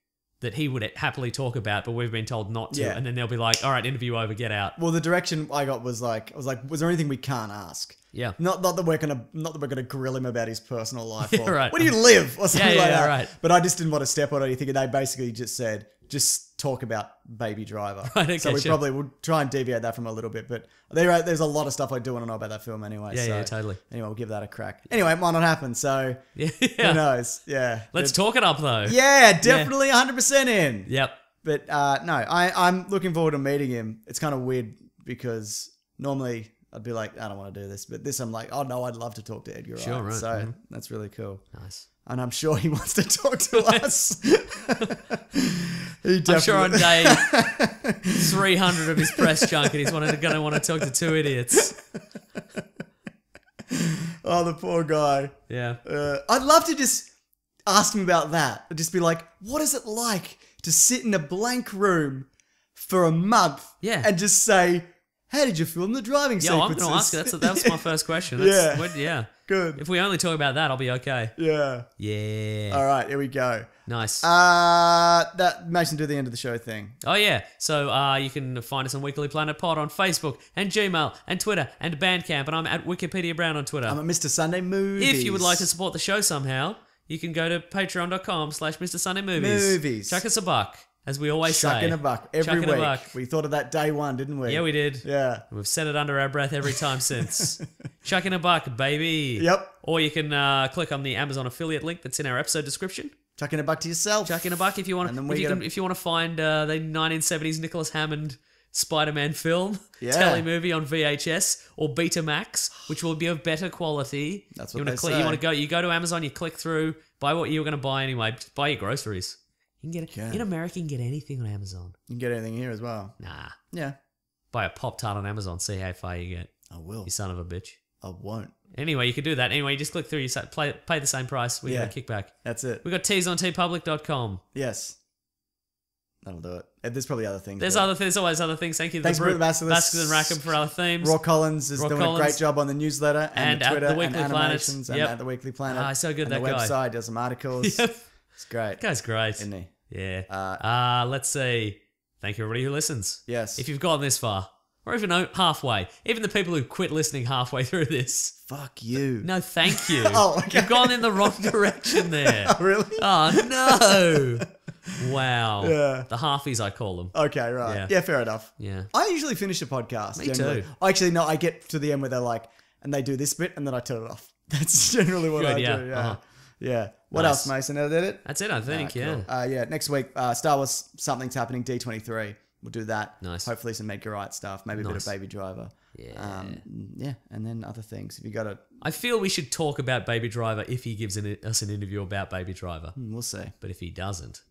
that he would happily talk about, but we've been told not to, and then they'll be like, all right, interview over, get out. Well, the direction I got was like, was there anything we can't ask? Yeah. Not that we're gonna grill him about his personal life or right. where do you live or something like that. Right. But I just didn't want to step on anything, and they basically just said, just talk about Baby Driver. Right, okay, so we probably would try and deviate that from a little bit, but there's a lot of stuff I do want to know about that film anyway. Yeah, totally. Anyway, we'll give that a crack. Anyway, it might not happen, so who knows? Yeah. Let's talk it up though. Yeah, definitely 100% in. Yep. But no, I'm looking forward to meeting him. It's kind of weird because normally I'd be like, I don't want to do this. But this, I'm like, oh no, I'd love to talk to Edgar Wright. Sure, right. So that's really cool. Nice. And I'm sure he wants to talk to us. I'm sure on day 300 of his press junket, he's going to want to talk to two idiots. Oh, the poor guy. Yeah. I'd love to just ask him about that. I'd just be like, what is it like to sit in a blank room for a month and just say, how did you film the driving sequences? I'm going to ask you. That's my first question. Yeah. Good. If we only talk about that, I'll be okay. Yeah. Yeah. All right, here we go. Nice. That Mason, do the end of the show thing. Oh, yeah. So you can find us on Weekly Planet Pod on Facebook and Gmail and Twitter and Bandcamp, and I'm at Wikipedia Brown on Twitter. I'm at Mr. Sunday Movies. If you would like to support the show somehow, you can go to patreon.com/Mr. Sunday Movies. Chuck us a buck, as we always say. Chucking a buck every week. We thought of that day one, didn't we? Yeah, we did. Yeah. We've said it under our breath every time since. Chucking a buck, baby. Yep. Or you can click on the Amazon affiliate link that's in our episode description. Chucking a buck to yourself. Chucking a buck if you want. If you want to find the 1970s Nicholas Hammond Spider-Man film, telly movie on VHS or Betamax, which will be of better quality. That's what they say. You go to Amazon, you click through, buy what you were going to buy anyway. Just buy your groceries. You can get it. In America, you can get anything on Amazon. You can get anything here as well. Nah. Yeah. Buy a Pop-Tart on Amazon, see how far you get. I will. You son of a bitch. I won't. Anyway, you could do that. Anyway, you just click through, you pay the same price, we get a kickback. That's it. We got tees on tpublic.com. Yes. That'll do it. There's probably other things. There's always other things. Thank you. Thanks for the Baskers and Rackham for our themes. Raw Collins is doing a great job on the newsletter and the Twitter at the Weekly and Planet. animations and at the Weekly Planet. So good, and that the guy. website does some articles. Yep. It's great. That guy's great. Isn't he? Yeah. Let's say thank you everybody who listens. Yes. If you've gotten this far, or even halfway, even the people who quit listening halfway through this. Fuck you. No, thank you. Okay. You've gone in the wrong direction there. Oh, really? Oh, no. Wow. Yeah. The halfies, I call them. Okay, right. Yeah, fair enough. Yeah. I usually finish a podcast. Me generally. too. Actually, no, I get to the end where they're like, and they do this bit, and then I turn it off. That's generally what I do. Yeah. Uh-huh. Yeah. What Nice. else, Mason? Is that it? That's it, I think, yeah. Cool. Yeah, next week, Star Wars Something's Happening, D23. We'll do that. Nice. Hopefully some Edgar Wright stuff. Maybe a bit of Nice. Baby Driver. Yeah. Yeah, and then other things. If you got to... I feel we should talk about Baby Driver if he gives us an interview about Baby Driver. We'll see. But if he doesn't,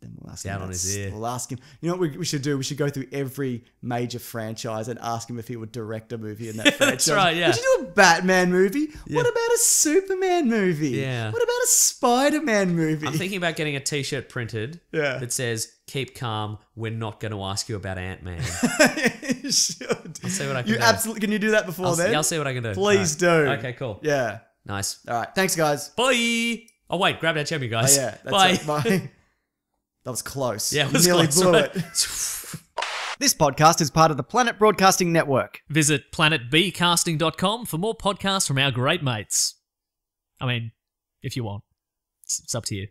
Then we'll ask it's out him on his ear. We'll ask him. You know what we should do? We should go through every major franchise and ask him if he would direct a movie in that franchise. That's right, yeah. Would you do a Batman movie? Yeah. What about a Superman movie? Yeah. What about a Spider-Man movie? I'm thinking about getting a t-shirt printed that says, keep calm, we're not going to ask you about Ant-Man. You should. I'll see what I can do. Absolutely. Can you do that before then? Yeah, I'll see what I can do. Please do. Okay, cool. Yeah. Nice. All right. Thanks, guys. Bye. Oh, wait, grab that champion, guys. Oh, yeah. Bye. It. Bye. That was close. Yeah, it You was nearly close, blew right? it. This podcast is part of the Planet Broadcasting Network. Visit planetbcasting.com for more podcasts from our great mates. I mean, if you want. It's up to you.